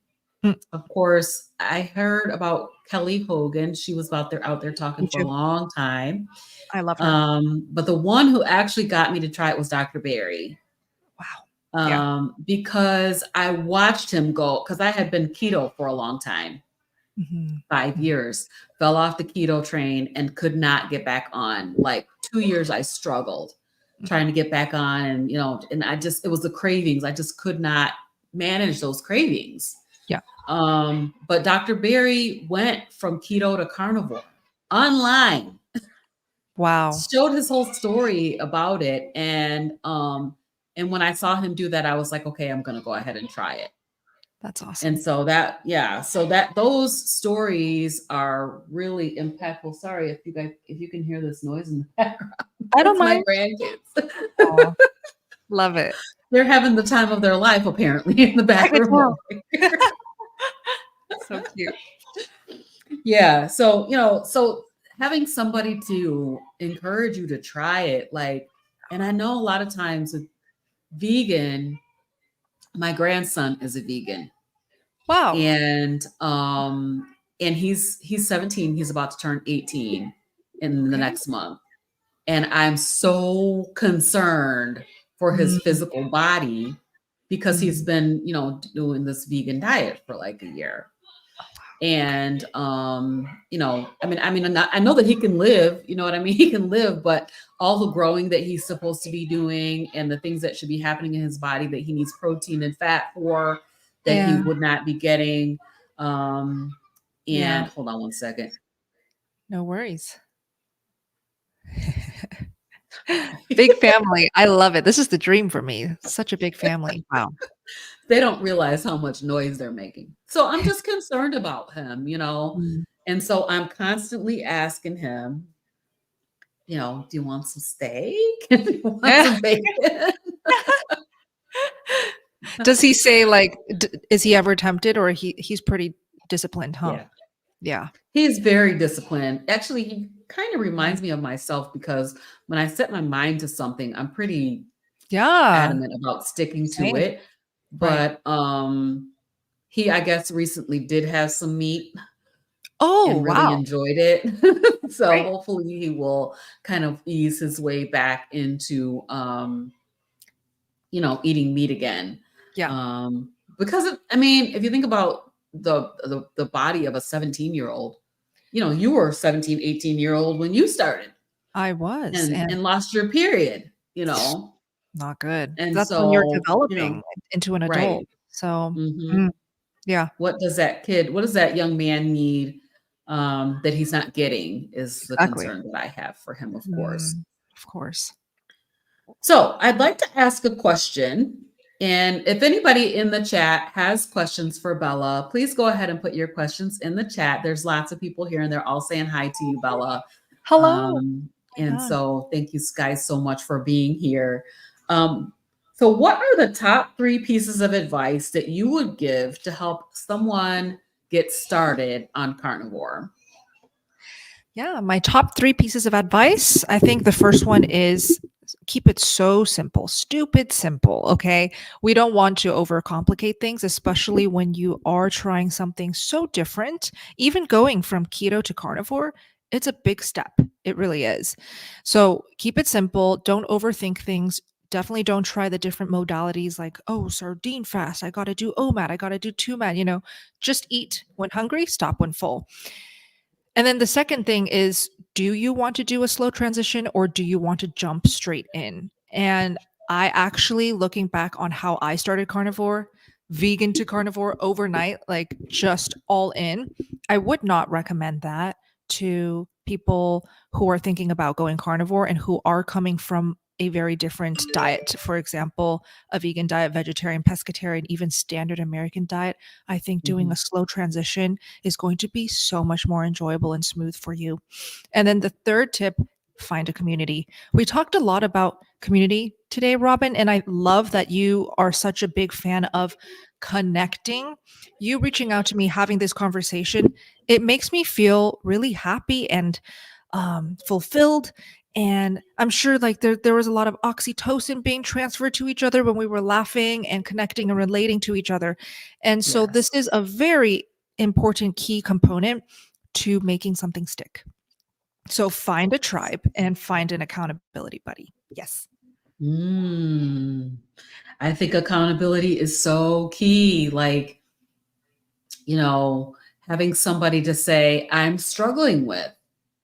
[SPEAKER 2] Mm,
[SPEAKER 1] Of course, I heard about Kelly Hogan. She was out there talking
[SPEAKER 2] me
[SPEAKER 1] for a
[SPEAKER 2] too.
[SPEAKER 1] long time.
[SPEAKER 2] I love her.
[SPEAKER 1] But the one who actually got me to try it was Dr. Barry.
[SPEAKER 2] Wow. Yeah.
[SPEAKER 1] Because I watched him go, because I had been keto for a long time,
[SPEAKER 2] Mhm.
[SPEAKER 1] 5 years, fell off the keto train and could not get back on. Like 2 years, I struggled trying to get back on. And, and it was the cravings. I just could not manage those cravings.
[SPEAKER 2] Yeah.
[SPEAKER 1] But Dr. Barry went from keto to carnivore online,
[SPEAKER 2] Wow.
[SPEAKER 1] showed his whole story about it. And when I saw him do that, I was like, okay, I'm going to go ahead and try it.
[SPEAKER 2] That's awesome.
[SPEAKER 1] And so those stories are really impactful. Sorry if you can hear this noise in the background.
[SPEAKER 2] I don't
[SPEAKER 1] It's my
[SPEAKER 2] mind.
[SPEAKER 1] grandkids.
[SPEAKER 2] Aw, love it.
[SPEAKER 1] They're having the time of their life apparently in the
[SPEAKER 2] I
[SPEAKER 1] back
[SPEAKER 2] could
[SPEAKER 1] room
[SPEAKER 2] tell.
[SPEAKER 1] over here.
[SPEAKER 2] So cute.
[SPEAKER 1] Yeah. So having somebody to encourage you to try it, and I know a lot of times with vegan, my grandson is a vegan.
[SPEAKER 2] Wow.
[SPEAKER 1] And he's 17, he's about to turn 18 in the
[SPEAKER 2] Okay.
[SPEAKER 1] next month. And I'm so concerned for his
[SPEAKER 2] Mm,
[SPEAKER 1] physical body because he's
[SPEAKER 2] mm.
[SPEAKER 1] been, doing this vegan diet for like a year. And I know that he can live, you know what I mean? He can live, but all the growing that he's supposed to be doing and the things that should be happening in his body that he needs protein and fat for, that he
[SPEAKER 2] Yeah.
[SPEAKER 1] would not be getting. And
[SPEAKER 2] Yeah.
[SPEAKER 1] hold on one second.
[SPEAKER 2] No worries. Big family. I love it. This is the dream for me. Such a big family. Wow.
[SPEAKER 1] They don't realize how much noise they're making. So I'm just concerned about him.
[SPEAKER 2] Mm.
[SPEAKER 1] And so I'm constantly asking him, do you want some steak? Do you want some bacon?
[SPEAKER 2] Does he say like is he ever tempted, or he's pretty disciplined, huh?
[SPEAKER 1] Yeah.
[SPEAKER 2] Yeah.
[SPEAKER 1] He's very disciplined. Actually, he kind of
[SPEAKER 2] Mm.
[SPEAKER 1] reminds me of myself because when I set my mind to something, I'm pretty
[SPEAKER 2] Yeah.
[SPEAKER 1] adamant about sticking to
[SPEAKER 2] Same.
[SPEAKER 1] it.
[SPEAKER 2] Right.
[SPEAKER 1] But he, I guess, recently did have some meat
[SPEAKER 2] Oh,
[SPEAKER 1] and really
[SPEAKER 2] wow.
[SPEAKER 1] enjoyed it. So
[SPEAKER 2] Great.
[SPEAKER 1] hopefully he will kind of ease his way back into eating meat again.
[SPEAKER 2] Yeah.
[SPEAKER 1] Because if you think about the body of a 17-year-old, you were 17, 18-year-old when you started
[SPEAKER 2] I was,
[SPEAKER 1] and lost your period,
[SPEAKER 2] not good.
[SPEAKER 1] and
[SPEAKER 2] That's when you're
[SPEAKER 1] so,
[SPEAKER 2] developing into an adult.
[SPEAKER 1] right.
[SPEAKER 2] So,
[SPEAKER 1] Hmm.
[SPEAKER 2] mm, yeah,
[SPEAKER 1] What does that young man need that he's not getting is the
[SPEAKER 2] exactly.
[SPEAKER 1] concern that I have for him, of course.
[SPEAKER 2] Mm, of course.
[SPEAKER 1] So I'd like to ask a question. And if anybody in the chat has questions for Bella, please go ahead and put your questions in the chat. There's lots of people here and they're all saying hi to you, Bella.
[SPEAKER 2] Hello. Oh my
[SPEAKER 1] And
[SPEAKER 2] God.
[SPEAKER 1] so thank you guys so much for being here. So what are the top 3 pieces of advice that you would give to help someone get started on carnivore?
[SPEAKER 2] Yeah, my top 3 pieces of advice. I think the first one is keep it so simple, stupid simple. Okay. We don't want to overcomplicate things, especially when you are trying something so different. Even going from keto to carnivore, it's a big step. It really is. So keep it simple. Don't overthink things. Definitely don't try the different modalities like, oh, sardine fast. I got to do OMAD. I got to do 2MAD. Just eat when hungry, stop when full. And then the second thing is, do you want to do a slow transition or do you want to jump straight in? And I actually, looking back on how I started carnivore, vegan to carnivore overnight, like just all in, I would not recommend that to people who are thinking about going carnivore and who are coming from a very different diet. For example, a vegan diet, vegetarian, pescatarian, even standard American diet. I think doing
[SPEAKER 1] Mhm.
[SPEAKER 2] a slow transition is going to be so much more enjoyable and smooth for you. And then the third tip, find a community. We talked a lot about community today, Robin, and I love that you are such a big fan of connecting. You reaching out to me, having this conversation, it makes me feel really happy and fulfilled. And I'm sure like there was a lot of oxytocin being transferred to each other when we were laughing and connecting and relating to each other. And so this
[SPEAKER 1] Yes.
[SPEAKER 2] is a very important key component to making something stick. So find a tribe and find an accountability buddy. Yes.
[SPEAKER 1] Mm. I think accountability is so key. Like, you know, having somebody to say, I'm struggling with,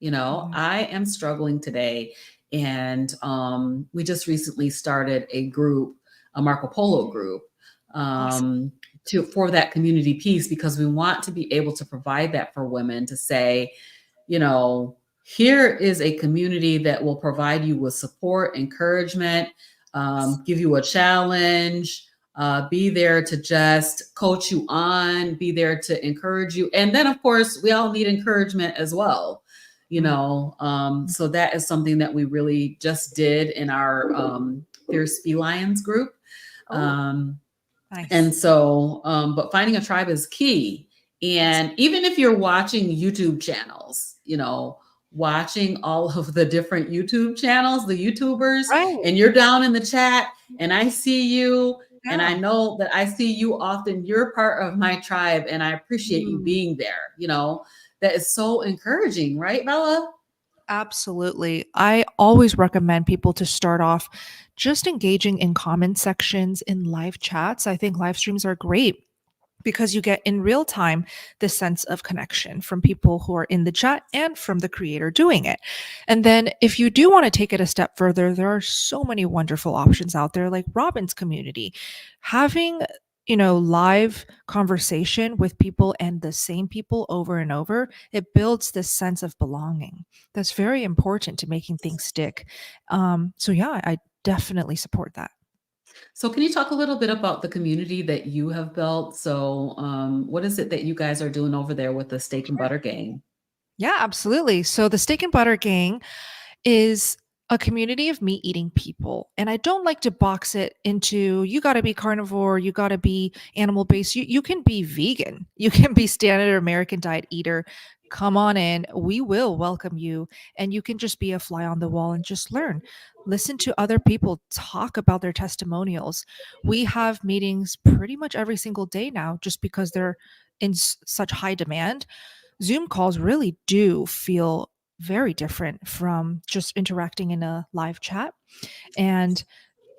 [SPEAKER 2] Mhm.
[SPEAKER 1] I am struggling today. And we just recently started a group, a Marco Polo group,
[SPEAKER 2] Awesome.
[SPEAKER 1] for that community piece, because we want to be able to provide that for women to say, here is a community that will provide you with support, encouragement, give you a challenge, be there to just coach you on, be there to encourage you. And then, of course, we all need encouragement as well.
[SPEAKER 2] Mm.
[SPEAKER 1] So that is something that we really just did in our Fierce Felines group.
[SPEAKER 2] Oh,
[SPEAKER 1] Um, and
[SPEAKER 2] nice.
[SPEAKER 1] so, but finding a tribe is key.
[SPEAKER 2] Yes.
[SPEAKER 1] And even if you're watching YouTube channels, watching all of the different YouTube channels, the YouTubers,
[SPEAKER 2] Right.
[SPEAKER 1] and you're down in the chat and I see you, and I
[SPEAKER 2] Yeah.
[SPEAKER 1] know that I see you often, you're part of my tribe, and I appreciate you
[SPEAKER 2] Mm.
[SPEAKER 1] being there. That is so encouraging, right, Bella?
[SPEAKER 2] Absolutely. I always recommend people to start off just engaging in comment sections in live chats. I think live streams are great because you get in real time this sense of connection from people who are in the chat and from the creator doing it. And then if you do want to take it a step further, there are so many wonderful options out there like Robin's community. Having live conversation with people and the same people over and over, it builds this sense of belonging. That's very important to making things stick. So yeah, I definitely support that.
[SPEAKER 1] So, can you talk a little bit about the community that you have built? So, what is it that you guys are doing over there with the Steak and
[SPEAKER 2] Sure.
[SPEAKER 1] Butter Gang?
[SPEAKER 2] Yeah, absolutely. So the Steak and Butter Gang is a community of meat eating people. And I don't like to box it into you got to be carnivore, you got to be animal based. You can be vegan, you can be standard American diet eater. Come on in. We will welcome you. And you can just be a fly on the wall and just learn. Listen to other people talk about their testimonials. We have meetings pretty much every single day now just because they're in such high demand. Zoom calls really do feel very different from just interacting in a live chat. And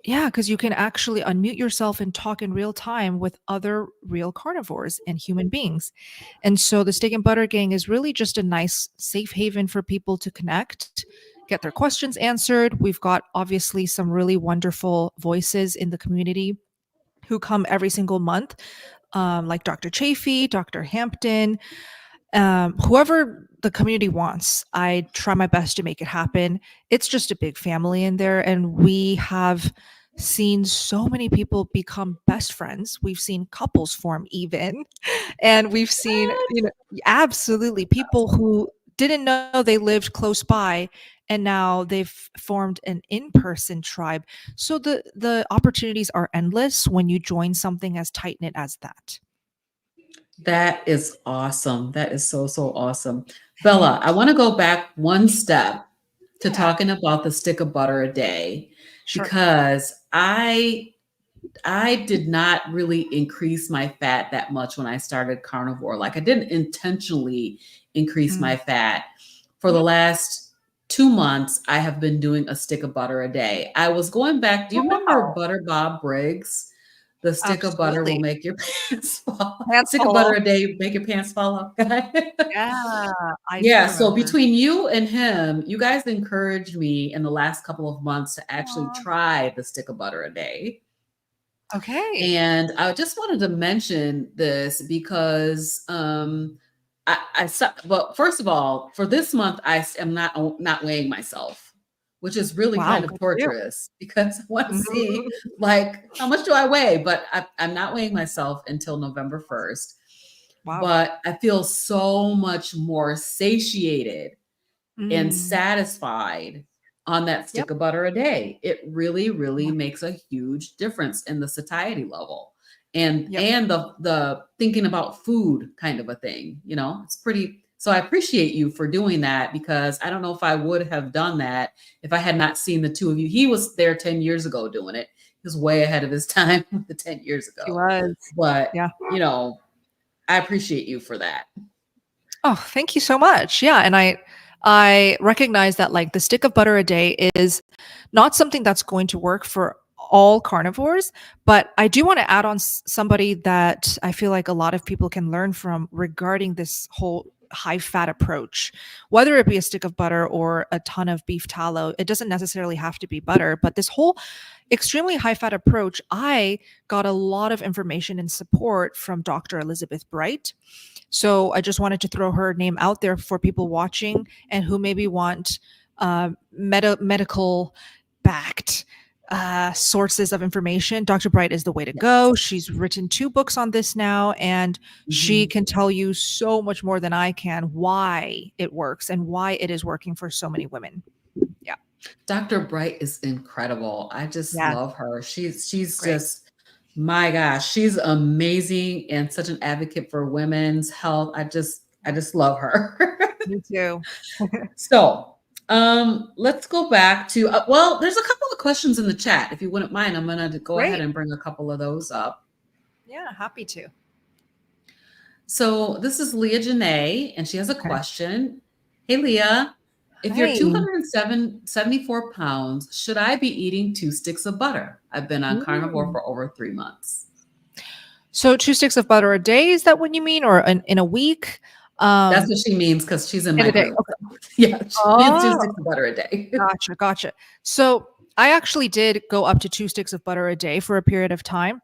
[SPEAKER 2] yeah, because you can actually unmute yourself and talk in real time with other real carnivores and human beings. And so the Steak and Butter Gang is really just a nice safe haven for people to connect, get their questions answered. We've got obviously some really wonderful voices in the community who come every single month, like Dr. Chafee, Dr. Hampton, whoever the community wants. I try my best to make it happen. It's just a big family in there, and we have seen so many people become best friends. We've seen couples form even, and we've seen, absolutely people who didn't know they lived close by and now they've formed an in-person tribe. So the opportunities are endless when you join something as tight knit as that.
[SPEAKER 1] That is awesome. That is so, so awesome. Bella, I
[SPEAKER 2] Thank
[SPEAKER 1] want to go back one step to
[SPEAKER 2] you. Yeah,
[SPEAKER 1] talking about the stick of butter a day,
[SPEAKER 2] sure.
[SPEAKER 1] because I did not really increase my fat that much when I started carnivore. Like, I didn't intentionally increase
[SPEAKER 2] Mm.
[SPEAKER 1] my fat. For the
[SPEAKER 2] Mhm.
[SPEAKER 1] last 2 months, I have been doing a stick of butter a day. I was going back. Do you
[SPEAKER 2] Oh,
[SPEAKER 1] remember
[SPEAKER 2] wow.
[SPEAKER 1] Butter Bob Briggs? The stick of butter will
[SPEAKER 2] Absolutely.
[SPEAKER 1] make your pants fall.
[SPEAKER 2] Pants
[SPEAKER 1] Stick of
[SPEAKER 2] fall
[SPEAKER 1] butter
[SPEAKER 2] off.
[SPEAKER 1] a day, make your pants fall off.
[SPEAKER 2] Yeah, I do
[SPEAKER 1] Yeah, so
[SPEAKER 2] remember.
[SPEAKER 1] between you and him, you guys encouraged me in the last couple of months to actually
[SPEAKER 2] Aw,
[SPEAKER 1] try the stick of butter a day.
[SPEAKER 2] okay.
[SPEAKER 1] And I just wanted to mention this because but first of all, for this month, am not weighing myself, which is really
[SPEAKER 2] Wow,
[SPEAKER 1] kind of
[SPEAKER 2] good for you.
[SPEAKER 1] torturous because I want to see
[SPEAKER 2] Mhm.
[SPEAKER 1] like how much do I weigh, but I'm not weighing myself until November 1st.
[SPEAKER 2] Wow.
[SPEAKER 1] But I feel so much more satiated and
[SPEAKER 2] Mm.
[SPEAKER 1] satisfied on that
[SPEAKER 2] Yep.
[SPEAKER 1] stick of butter a day. It really, really makes a huge difference in the satiety level
[SPEAKER 2] Yep.
[SPEAKER 1] and the thinking about food kind of a thing. You know, it's pretty. So I appreciate you for doing that, because I don't know if I would have done that if I had not seen the two of you. He was there 10 years ago doing it. He was way ahead of his time with the 10 years
[SPEAKER 2] He
[SPEAKER 1] ago.
[SPEAKER 2] was.
[SPEAKER 1] But,
[SPEAKER 2] Yeah.
[SPEAKER 1] you know, I appreciate you for that.
[SPEAKER 2] Oh, thank you so much. Yeah, and I recognize that like the stick of butter a day is not something that's going to work for all carnivores, but I do want to add on somebody that I feel like a lot of people can learn from regarding this whole high fat approach. Whether it be a stick of butter or a ton of beef tallow, it doesn't necessarily have to be butter, but this whole extremely high fat approach, I got a lot of information and support from Dr. Elizabeth Bright. So I just wanted to throw her name out there for people watching and who maybe want medical backed sources of information. Dr. Bright is the way to
[SPEAKER 1] Yes.
[SPEAKER 2] go. She's written 2 books on this now, and she
[SPEAKER 1] Mhm.
[SPEAKER 2] can tell you so much more than I can why it works and why it is working for so many women. Yeah.
[SPEAKER 1] Dr. Bright is incredible. I just
[SPEAKER 2] Yeah.
[SPEAKER 1] love her. She's
[SPEAKER 2] Great.
[SPEAKER 1] just, my gosh, she's amazing and such an advocate for women's health. I just love her.
[SPEAKER 2] Me too.
[SPEAKER 1] So, let's go back to well, there's a couple of questions in the chat. If you wouldn't mind, I'm gonna go ahead
[SPEAKER 2] Great.
[SPEAKER 1] and bring a couple of those up.
[SPEAKER 2] Yeah. Happy to.
[SPEAKER 1] So this is Leah Janae, and she has a
[SPEAKER 2] Okay.
[SPEAKER 1] question. Hey, Leah, if you're
[SPEAKER 2] Hi.
[SPEAKER 1] 74 pounds, should I be eating 2 sticks of butter? I've been on carnivore
[SPEAKER 2] Mm.
[SPEAKER 1] for over 3 months.
[SPEAKER 2] So 2 sticks of butter a day, is that what you mean? Or in a week?
[SPEAKER 1] That's
[SPEAKER 2] Um,
[SPEAKER 1] what she means, because she's in
[SPEAKER 2] in
[SPEAKER 1] my
[SPEAKER 2] a day.
[SPEAKER 1] group.
[SPEAKER 2] Okay.
[SPEAKER 1] Yeah, she means two
[SPEAKER 2] Oh,
[SPEAKER 1] sticks of butter a day.
[SPEAKER 2] gotcha, gotcha. So I actually did go up to 2 sticks of butter a day for a period of time.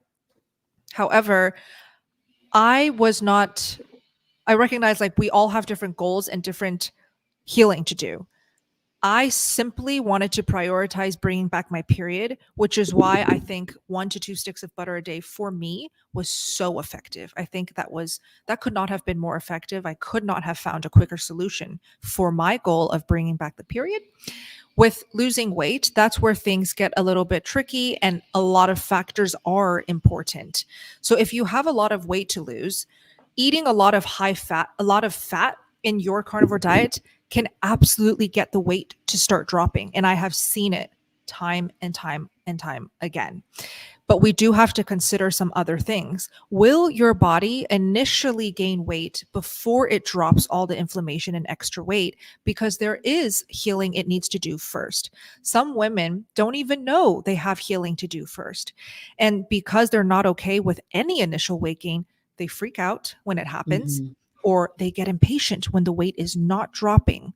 [SPEAKER 2] However, I was not, I recognize like we all have different goals and different healing to do. I simply wanted to prioritize bringing back my period, which is why I think 1 to 2 sticks of butter a day for me was so effective. I think that could not have been more effective. I could not have found a quicker solution for my goal of bringing back the period. With losing weight, that's where things get a little bit tricky and a lot of factors are important. So if you have a lot of weight to lose, eating a lot of fat in your carnivore diet can absolutely get the weight to start dropping. And I have seen it time and time and time again. But we do have to consider some other things. Will your body initially gain weight before it drops all the inflammation and extra weight? Because there is healing it needs to do first. Some women don't even know they have healing to do first. And because they're not okay with any initial weight gain, they freak out when it happens,
[SPEAKER 1] Mhm.
[SPEAKER 2] or they get impatient when the weight is not dropping,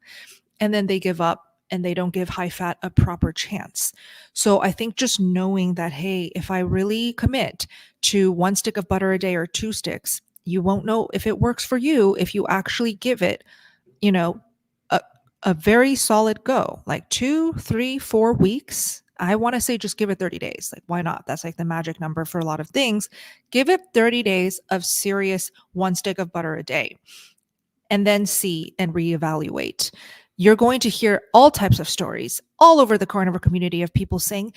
[SPEAKER 2] and then they give up and they don't give high fat a proper chance. So I think just knowing that, hey, if I really commit to 1 stick of butter a day or 2 sticks, you won't know if it works for you if you actually give it, you know, a, a very solid go, like 2, 3, 4 weeks. I want to say just give it 30 days. Like, why not? That's like the magic number for a lot of things. Give it 30 days of serious 1 stick of butter a day, and then see and reevaluate. You're going to hear all types of stories all over the carnivore community of people saying,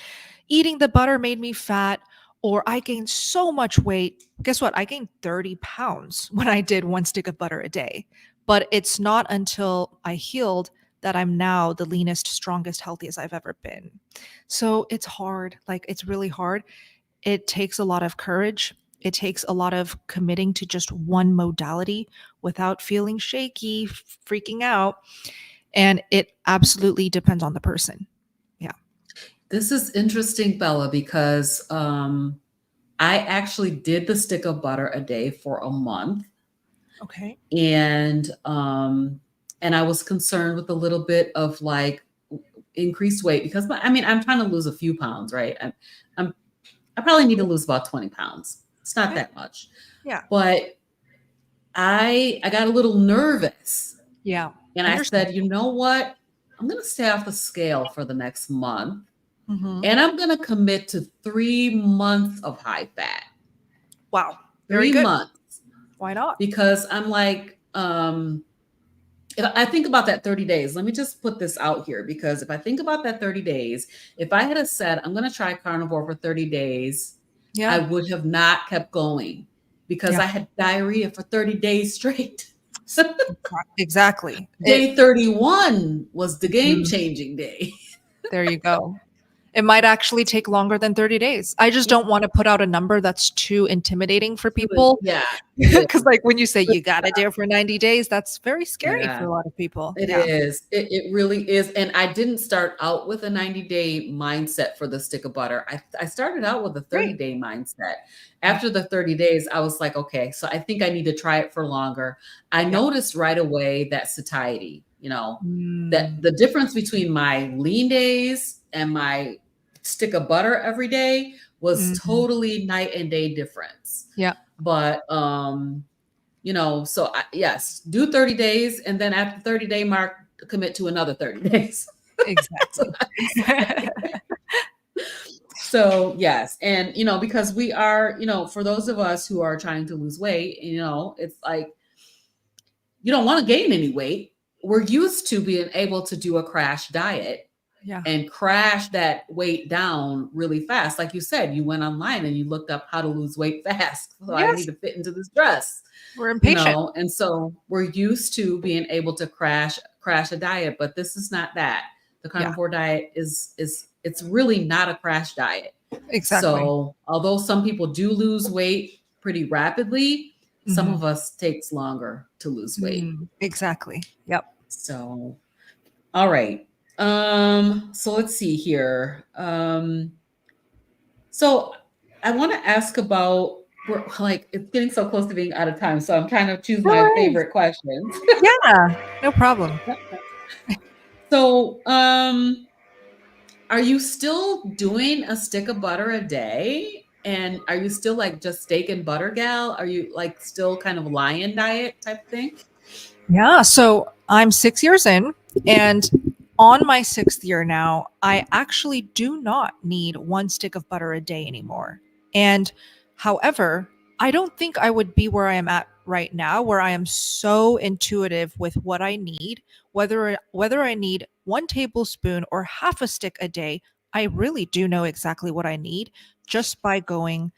[SPEAKER 2] eating the butter made me fat, or I gained so much weight. Guess what? I gained 30 pounds when I did 1 stick of butter a day. But it's not until I healed that I'm now the leanest, strongest, healthiest I've ever been. So it's hard. Like, it's really hard. It takes a lot of courage. It takes a lot of committing to just one modality without feeling shaky, freaking out. And it absolutely depends on the person. Yeah.
[SPEAKER 1] This is interesting, Bella, because I actually did the stick of butter a day for a month,
[SPEAKER 2] Okay.
[SPEAKER 1] and I was concerned with a little bit of like increased weight, because I mean, I'm trying to lose a few pounds, right? I'm I probably need to lose about 20 pounds. It's not
[SPEAKER 2] Okay.
[SPEAKER 1] that much.
[SPEAKER 2] Yeah.
[SPEAKER 1] But I got a little nervous,
[SPEAKER 2] Yeah.
[SPEAKER 1] and I said, you
[SPEAKER 2] Understandable.
[SPEAKER 1] know what? I'm going to stay off the scale for the next month,
[SPEAKER 2] Hmm.
[SPEAKER 1] and I'm going to commit to 3 months of high fat.
[SPEAKER 2] Wow. Very
[SPEAKER 1] Three
[SPEAKER 2] good.
[SPEAKER 1] months.
[SPEAKER 2] Why not?
[SPEAKER 1] Because I'm like, if I think about that 30 days, let me just put this out here, because if I think about that 30 days, if I had said, I'm going to try carnivore for 30 days, I
[SPEAKER 2] Yeah.
[SPEAKER 1] would have not kept going because
[SPEAKER 2] Yeah.
[SPEAKER 1] I had diarrhea for 30 days straight.
[SPEAKER 2] Exactly.
[SPEAKER 1] Day 31 was the game
[SPEAKER 2] Mhm.
[SPEAKER 1] changing day.
[SPEAKER 2] There you go. It might actually take longer than 30 days. I just don't want to put out a number that's too intimidating for people.
[SPEAKER 1] Yeah, it
[SPEAKER 2] Because, like, when you say
[SPEAKER 1] is.
[SPEAKER 2] you got to do it for 90 days, that's very scary for
[SPEAKER 1] Yeah.
[SPEAKER 2] a lot of people.
[SPEAKER 1] It
[SPEAKER 2] Yeah.
[SPEAKER 1] is. It really is. And I didn't start out with a 90-day mindset for the stick of butter. I started out with a
[SPEAKER 2] Great.
[SPEAKER 1] 30-day mindset.
[SPEAKER 2] Yeah.
[SPEAKER 1] After the 30 days, I was like, okay, so I think I need to try it for longer. I
[SPEAKER 2] Yeah.
[SPEAKER 1] noticed right away that satiety, that
[SPEAKER 2] Mm.
[SPEAKER 1] the difference between my lean days and my stick of butter every day was
[SPEAKER 2] Mhm.
[SPEAKER 1] totally night and day difference.
[SPEAKER 2] Yeah.
[SPEAKER 1] But so yes, do 30 days, and then after 30-day mark, commit to another 30 days. That's what
[SPEAKER 2] Exactly.
[SPEAKER 1] I say. So yes, and because we are, for those of us who are trying to lose weight, it's like you don't want to gain any weight. We're used to being able to do a crash diet
[SPEAKER 2] Yeah.
[SPEAKER 1] and crash that weight down really fast. Like you said, you went online and you looked up how to lose weight fast. So I need
[SPEAKER 2] Yes.
[SPEAKER 1] to fit into this dress.
[SPEAKER 2] We're impatient.
[SPEAKER 1] And so we're used to being able to crash a diet, but this is not that. The
[SPEAKER 2] Yeah.
[SPEAKER 1] carnivore diet is it's really not a crash diet.
[SPEAKER 2] Exactly.
[SPEAKER 1] So although some people do lose weight pretty rapidly, some
[SPEAKER 2] Mhm.
[SPEAKER 1] of us takes longer to lose weight.
[SPEAKER 2] Exactly. Yep.
[SPEAKER 1] So all right. So let's see here. So I want to ask about, we're like, it's getting so close to being out of time, so I'm trying to choose
[SPEAKER 2] No
[SPEAKER 1] my
[SPEAKER 2] worries.
[SPEAKER 1] favorite questions.
[SPEAKER 2] Yeah. No problem.
[SPEAKER 1] So, are you still doing a stick of butter a day? And are you still like just steak and butter gal? Are you like still kind of lion diet type thing?
[SPEAKER 2] Yeah. So I'm 6 years in, and on my sixth year now, I actually do not need one stick of butter a day anymore. And however, I don't think I would be where I am at right now, where I am so intuitive with what I need, whether I need 1 tablespoon or half a stick a day. I really do know exactly what I need just by going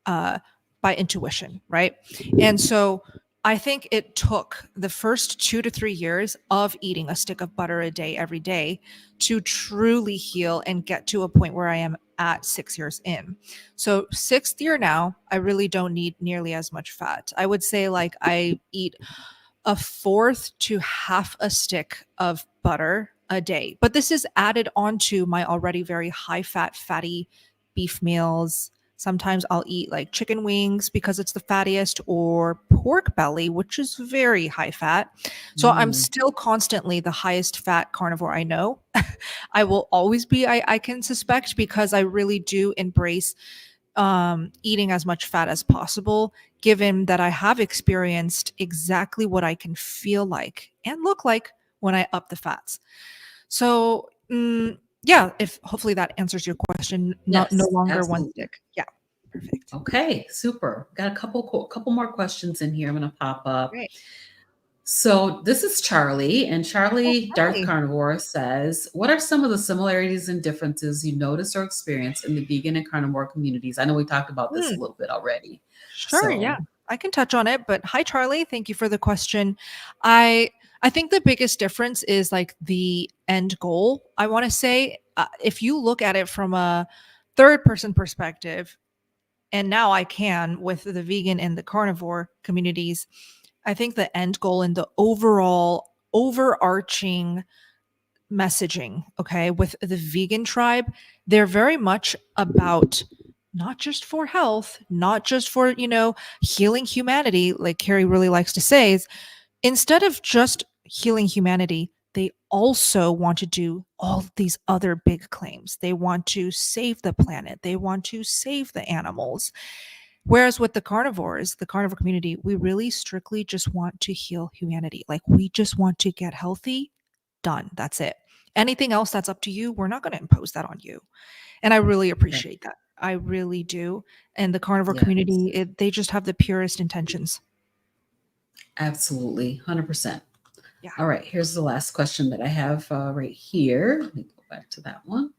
[SPEAKER 2] uh, by intuition, right? And so I think it took the first 2 to 3 years of eating a stick of butter a day every day to truly heal and get to a point where I am at 6 years in. So, sixth year now, I really don't need nearly as much fat. I would say, like, I eat a fourth to half a stick of butter a day. But this is added onto my already very high fat, fatty beef meals. Sometimes I'll eat like chicken wings because it's the fattiest, or pork belly, which is very high fat. So I'm
[SPEAKER 1] Mm,
[SPEAKER 2] still constantly the highest fat carnivore I know. I will always be, I can suspect, because I really do embrace eating as much fat as possible, given that I have experienced exactly what I can feel like and look like when I up the fats. So, yeah, if hopefully that answers your question. Not no
[SPEAKER 1] yes,
[SPEAKER 2] longer one
[SPEAKER 1] absolutely.
[SPEAKER 2] stick. Yeah, perfect.
[SPEAKER 1] Okay, super. Got a couple more questions in here. I'm going to pop up.
[SPEAKER 2] Great.
[SPEAKER 1] So this is Charlie, and
[SPEAKER 2] Oh,
[SPEAKER 1] Charlie Darth
[SPEAKER 2] hi.
[SPEAKER 1] Carnivore says, "What are some of the similarities and differences you notice or experience in the vegan and carnivore communities?" I know we talked about this a
[SPEAKER 2] Hmm.
[SPEAKER 1] little bit already.
[SPEAKER 2] Sure, yeah.
[SPEAKER 1] So,
[SPEAKER 2] I can touch on it, but hi Charlie, thank you for the question. I I think the biggest difference is like the end goal. I want to say if you look at it from a third person perspective, and now I can with the vegan and the carnivore communities, I think the end goal and the overall overarching messaging, okay, with the vegan tribe, they're very much about not just for health, not just for, healing humanity, like Carrie really likes to say, is instead of just healing humanity, they also want to do all these other big claims. They want to save the planet, they want to save the animals. Whereas with the carnivores, the carnivore community, we really strictly just want to heal humanity. Like we just want to get healthy, done. That's it. Anything else that's up to you, we're not going to impose that on you. And I really
[SPEAKER 1] yeah,
[SPEAKER 2] appreciate that. I really do. And the carnivore
[SPEAKER 1] yes,
[SPEAKER 2] community, they just have the purest intentions.
[SPEAKER 1] absolutely, 100%.
[SPEAKER 2] Yeah.
[SPEAKER 1] All right, here's the last question that I have right here. Let me go back to that one.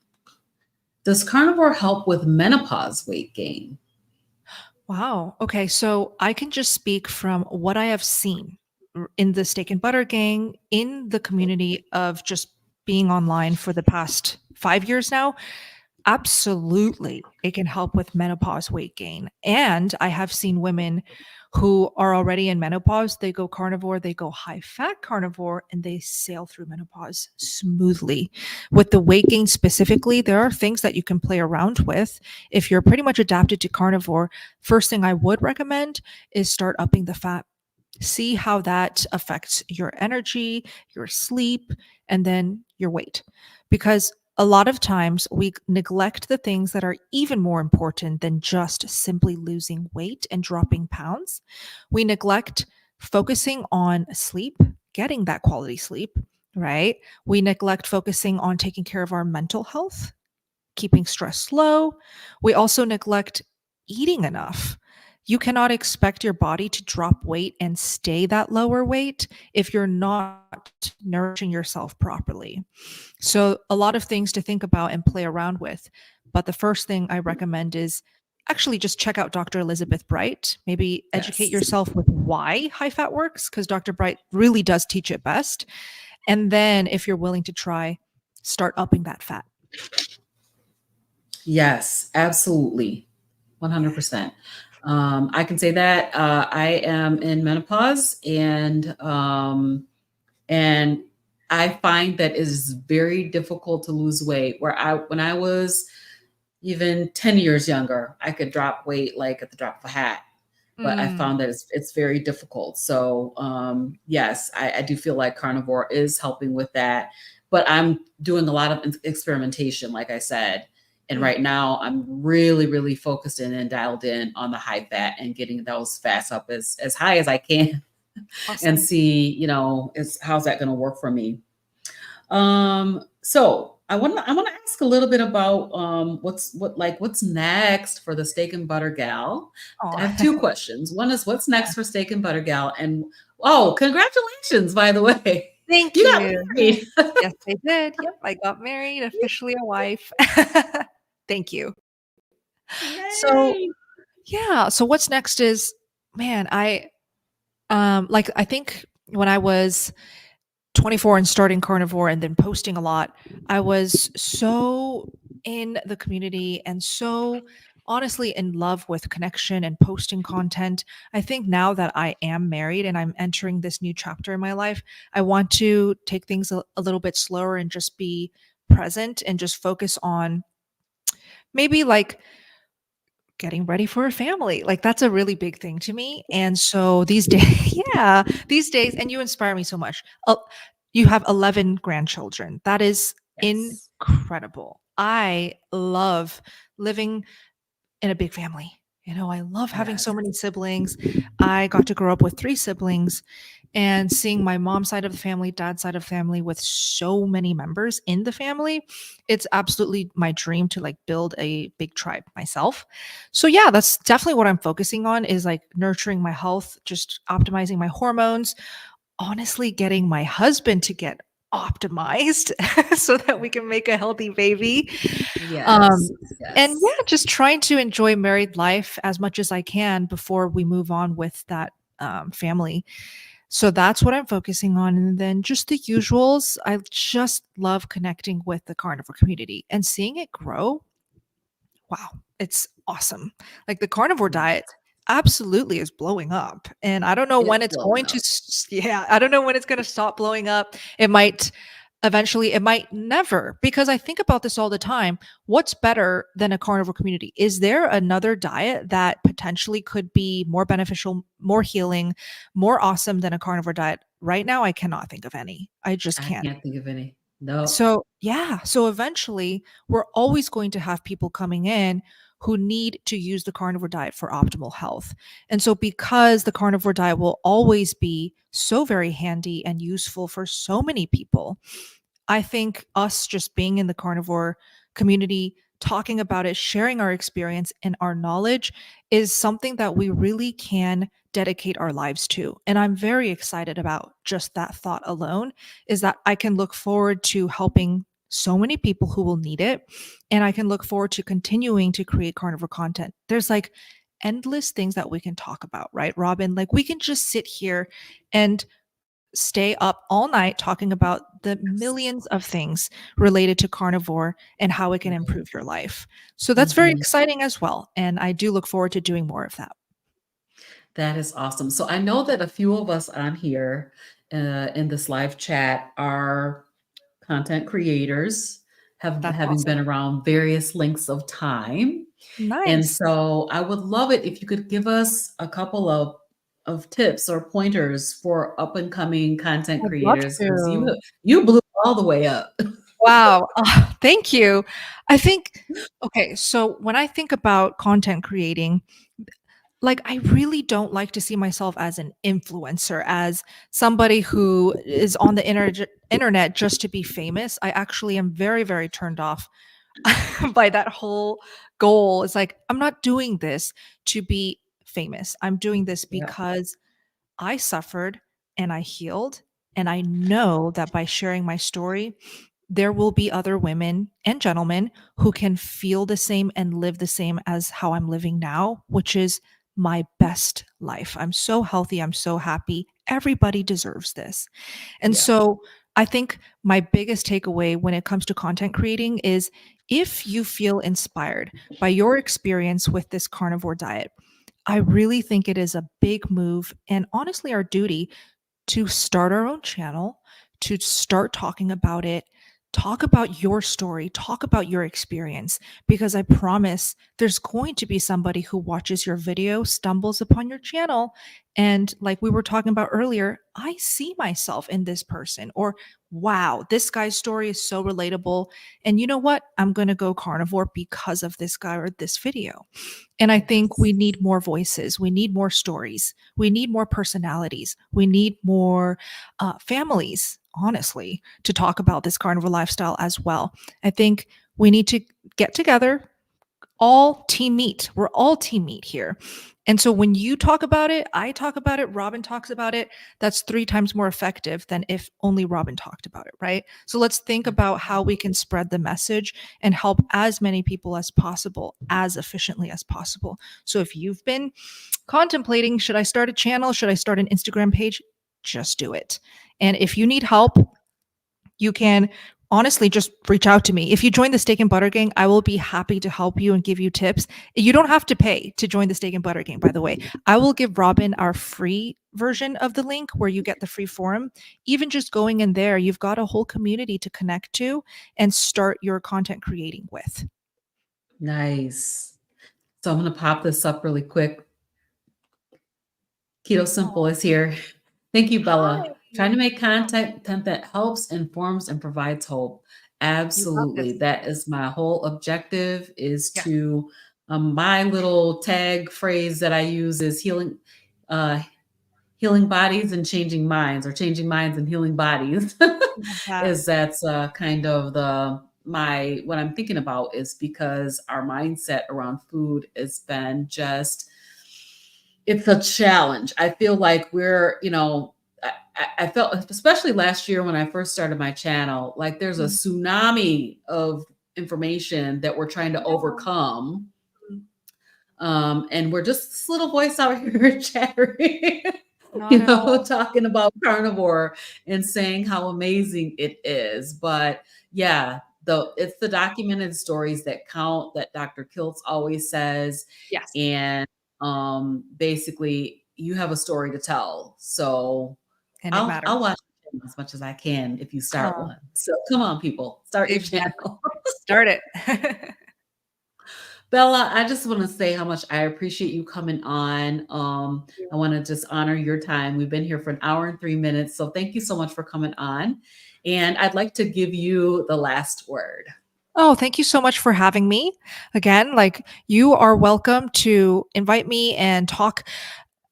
[SPEAKER 1] Does carnivore help with menopause weight gain?
[SPEAKER 2] Wow. Okay. So I can just speak from what I have seen in the steak and butter gang, in the community of just being online for the past 5 years now. Absolutely. It can help with menopause weight gain. And I have seen women who are already in menopause, they go carnivore, they go high fat carnivore, and they sail through menopause smoothly. With the weight gain specifically, there are things that you can play around with. If you're pretty much adapted to carnivore, first thing I would recommend is start upping the fat. See how that affects your energy, your sleep, and then your weight. Because a lot of times we neglect the things that are even more important than just simply losing weight and dropping pounds. We neglect focusing on sleep, getting that quality sleep, right? We neglect focusing on taking care of our mental health, keeping stress low. We also neglect eating enough. You cannot expect your body to drop weight and stay that lower weight if you're not nourishing yourself properly. So, a lot of things to think about and play around with. But the first thing I recommend is actually just check out Dr. Elizabeth Bright. Maybe educate
[SPEAKER 1] Yes.
[SPEAKER 2] yourself with why high fat works, because Dr. Bright really does teach it best. And then, if you're willing to try, start upping that fat.
[SPEAKER 1] Yes, absolutely. 100%. I can say that I am in menopause, and I find that it is very difficult to lose weight. When I was even 10 years younger, I could drop weight like at the drop of a hat. But I
[SPEAKER 2] Mm.
[SPEAKER 1] found that it's very difficult. So yes, I do feel like carnivore is helping with that. But I'm doing a lot of experimentation, like I said. And
[SPEAKER 2] Mm.
[SPEAKER 1] right now, I'm really, really focused in and dialed in on the high fat and getting those fats up as high as I can, and
[SPEAKER 2] Awesome.
[SPEAKER 1] see, is how's that going to work for me. So I want to ask a little bit about what's next for the steak and butter gal. I have
[SPEAKER 2] Aw.
[SPEAKER 1] two questions. One is what's next for steak and butter gal, and oh, congratulations, by the way.
[SPEAKER 2] Thank
[SPEAKER 1] You got
[SPEAKER 2] you. Yeah.
[SPEAKER 1] married.
[SPEAKER 2] Yes, I did. Yep, I got married, officially a wife. Thank you. So,
[SPEAKER 1] Yay.
[SPEAKER 2] yeah, so what's next is, man, I think when I was 24 and starting carnivore and then posting a lot, I was so in the community and so honestly in love with connection and posting content. I think now that I am married and I'm entering this new chapter in my life, I want to take things a little bit slower and just be present and just focus on maybe like getting ready for a family. Like that's a really big thing to me. And so these days, yeah, these days, and you inspire me so much. You have 11 grandchildren. That is
[SPEAKER 1] Yes.
[SPEAKER 2] incredible. I love living in a big family. I love having
[SPEAKER 1] Yes.
[SPEAKER 2] so many siblings. I got to grow up with 3 siblings and seeing my mom's side of the family, dad's side of the family with so many members in the family. It's absolutely my dream to like build a big tribe myself. So yeah, that's definitely what I'm focusing on is like nurturing my health, just optimizing my hormones, honestly getting my husband to get optimized so that we can make a healthy baby.
[SPEAKER 1] Yes.
[SPEAKER 2] Um, and
[SPEAKER 1] Yes.
[SPEAKER 2] yeah, just trying to enjoy married life as much as I can before we move on with that family. So that's what I'm focusing on. And then just the usuals. I just love connecting with the carnivore community and seeing it grow. Wow, it's awesome. Like the carnivore
[SPEAKER 1] Yes.
[SPEAKER 2] diet absolutely is blowing up. And I don't know when
[SPEAKER 1] It's
[SPEAKER 2] it's
[SPEAKER 1] blowing
[SPEAKER 2] going to,
[SPEAKER 1] up.
[SPEAKER 2] yeah, I don't know when it's going to stop blowing up. It might eventually, it might never, because I think about this all the time. What's better than a carnivore community? Is there another diet that potentially could be more beneficial, more healing, more awesome than a carnivore diet? Right now, I cannot think of any. I just
[SPEAKER 1] I
[SPEAKER 2] can't.
[SPEAKER 1] can't think of any. No.
[SPEAKER 2] So, yeah. So eventually, we're always going to have people coming in who need to use the carnivore diet for optimal health. And so, because the carnivore diet will always be so very handy and useful for so many people, I think us just being in the carnivore community, talking about it, sharing our experience and our knowledge is something that we really can dedicate our lives to. And I'm very excited about just that thought alone, is that I can look forward to helping so many people who will need it. And I can look forward to continuing to create carnivore content. There's like endless things that we can talk about, right, Robin? Like we can just sit here and stay up all night talking about the millions of things related to carnivore and how it can
[SPEAKER 1] Right.
[SPEAKER 2] improve your life. So that's very
[SPEAKER 1] Mhm.
[SPEAKER 2] exciting as well. And I do look forward to doing more of that.
[SPEAKER 1] That is awesome. So I know that a few of us on here in this live chat are content creators,
[SPEAKER 2] That's
[SPEAKER 1] having
[SPEAKER 2] awesome.
[SPEAKER 1] been around various lengths of time. And
[SPEAKER 2] Nice.
[SPEAKER 1] so I would love it if you could give us a couple of tips or pointers for up and coming content
[SPEAKER 2] I'd love
[SPEAKER 1] creators because
[SPEAKER 2] to.
[SPEAKER 1] you blew all the way up.
[SPEAKER 2] Wow. Thank you. I think, okay, so when I think about content creating, like I really don't like to see myself as an influencer, as somebody who is on the internet just to be famous. I actually am very, very turned off by that whole goal. It's like, I'm not doing this to be famous. I'm doing this
[SPEAKER 1] Yeah.
[SPEAKER 2] because I suffered and I healed. And I know that by sharing my story, there will be other women and gentlemen who can feel the same and live the same as how I'm living now, which is my best life. I'm so healthy. I'm so happy. Everybody deserves this. And
[SPEAKER 1] Yeah.
[SPEAKER 2] so I think my biggest takeaway when it comes to content creating is if you feel inspired by your experience with this carnivore diet, I really think it is a big move and honestly our duty to start our own channel, to start talking about it, talk about your story, talk about your experience, because I promise there's going to be somebody who watches your video, stumbles upon your channel, and like we were talking about earlier, I see myself in this person, or wow, this guy's story is so relatable. And you know what? I'm going to go carnivore because of this guy or this video. And I think we
[SPEAKER 1] Yes.
[SPEAKER 2] need more voices. We need more stories. We need more personalities. We need more families, honestly, to talk about this carnivore lifestyle as well. I think we need to get together, all team meet. We're all team meet here. And so when you talk about it, I talk about it, Robin talks about it, that's 3 times more effective than if only Robin talked about it, right? So let's think about how we can spread the message and help as many people as possible, as efficiently as possible. So if you've been contemplating, should I start a channel? Should I start an Instagram page? Just do it. And if you need help, you can honestly just reach out to me. If you join the Steak and Butter Gang, I will be happy to help you and give you tips. You don't have to pay to join the Steak and Butter Gang, by the way. I will give Robin our free version of the link where you get the free forum. Even just going in there, you've got a whole community to connect to and start your content creating with.
[SPEAKER 1] Nice. So I'm going to pop this up really quick. Keto Simple
[SPEAKER 2] Oh,
[SPEAKER 1] is here. Thank you, Bella.
[SPEAKER 2] hi.
[SPEAKER 1] Trying to make content that helps, informs, and provides hope.
[SPEAKER 2] You got
[SPEAKER 1] Absolutely.
[SPEAKER 2] this.
[SPEAKER 1] That is my whole objective is
[SPEAKER 2] Yes.
[SPEAKER 1] to my little tag phrase that I use is uh, healing bodies and changing minds, or changing minds and healing bodies.
[SPEAKER 2] Love that.
[SPEAKER 1] Is that's kind of the my what I'm thinking about, is because our mindset around food has been just, it's a challenge. I feel like I felt, especially last year when I first started my channel, like there's a
[SPEAKER 2] Mm.
[SPEAKER 1] tsunami of information that we're trying to
[SPEAKER 2] Yeah.
[SPEAKER 1] overcome.
[SPEAKER 2] Mm.
[SPEAKER 1] And we're just this little voice out here chattering,
[SPEAKER 2] Not at all.
[SPEAKER 1] talking about carnivore and saying how amazing it is. But yeah, it's the documented stories that count, that Dr. Kiltz always says.
[SPEAKER 2] Yes.
[SPEAKER 1] And basically you have a story to tell. So
[SPEAKER 2] And it
[SPEAKER 1] I'll
[SPEAKER 2] matters.
[SPEAKER 1] watch your channel as much as I can if you start
[SPEAKER 2] Oh,
[SPEAKER 1] one. So come on, people, start your
[SPEAKER 2] exactly.
[SPEAKER 1] channel.
[SPEAKER 2] Start it.
[SPEAKER 1] Bella, I just want to say how much I appreciate you coming on. I want to just honor your time. We've been here for an hour and 3 minutes. So thank you so much for coming on. And I'd like to give you the last word.
[SPEAKER 2] Oh, thank you so much for having me. Again, like you are welcome to invite me and talk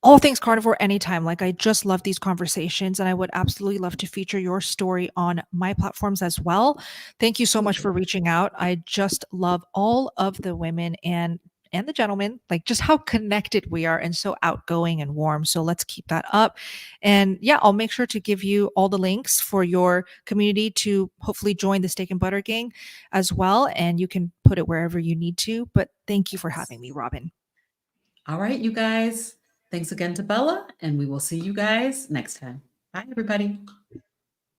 [SPEAKER 2] All things carnivore anytime. Like, I just love these conversations, and I would absolutely love to feature your story on my platforms as well. Thank you so much for reaching out. I just love all of the women and the gentlemen, like just how connected we are and so outgoing and warm. So let's keep that up. And yeah, I'll make sure to give you all the links for your community to hopefully join the Steak and Butter Gang as well. And you can put it wherever you need to. But thank you for having me, Robin.
[SPEAKER 1] All right, you guys. Thanks again to Bella, and we will see you guys next time. Bye, everybody.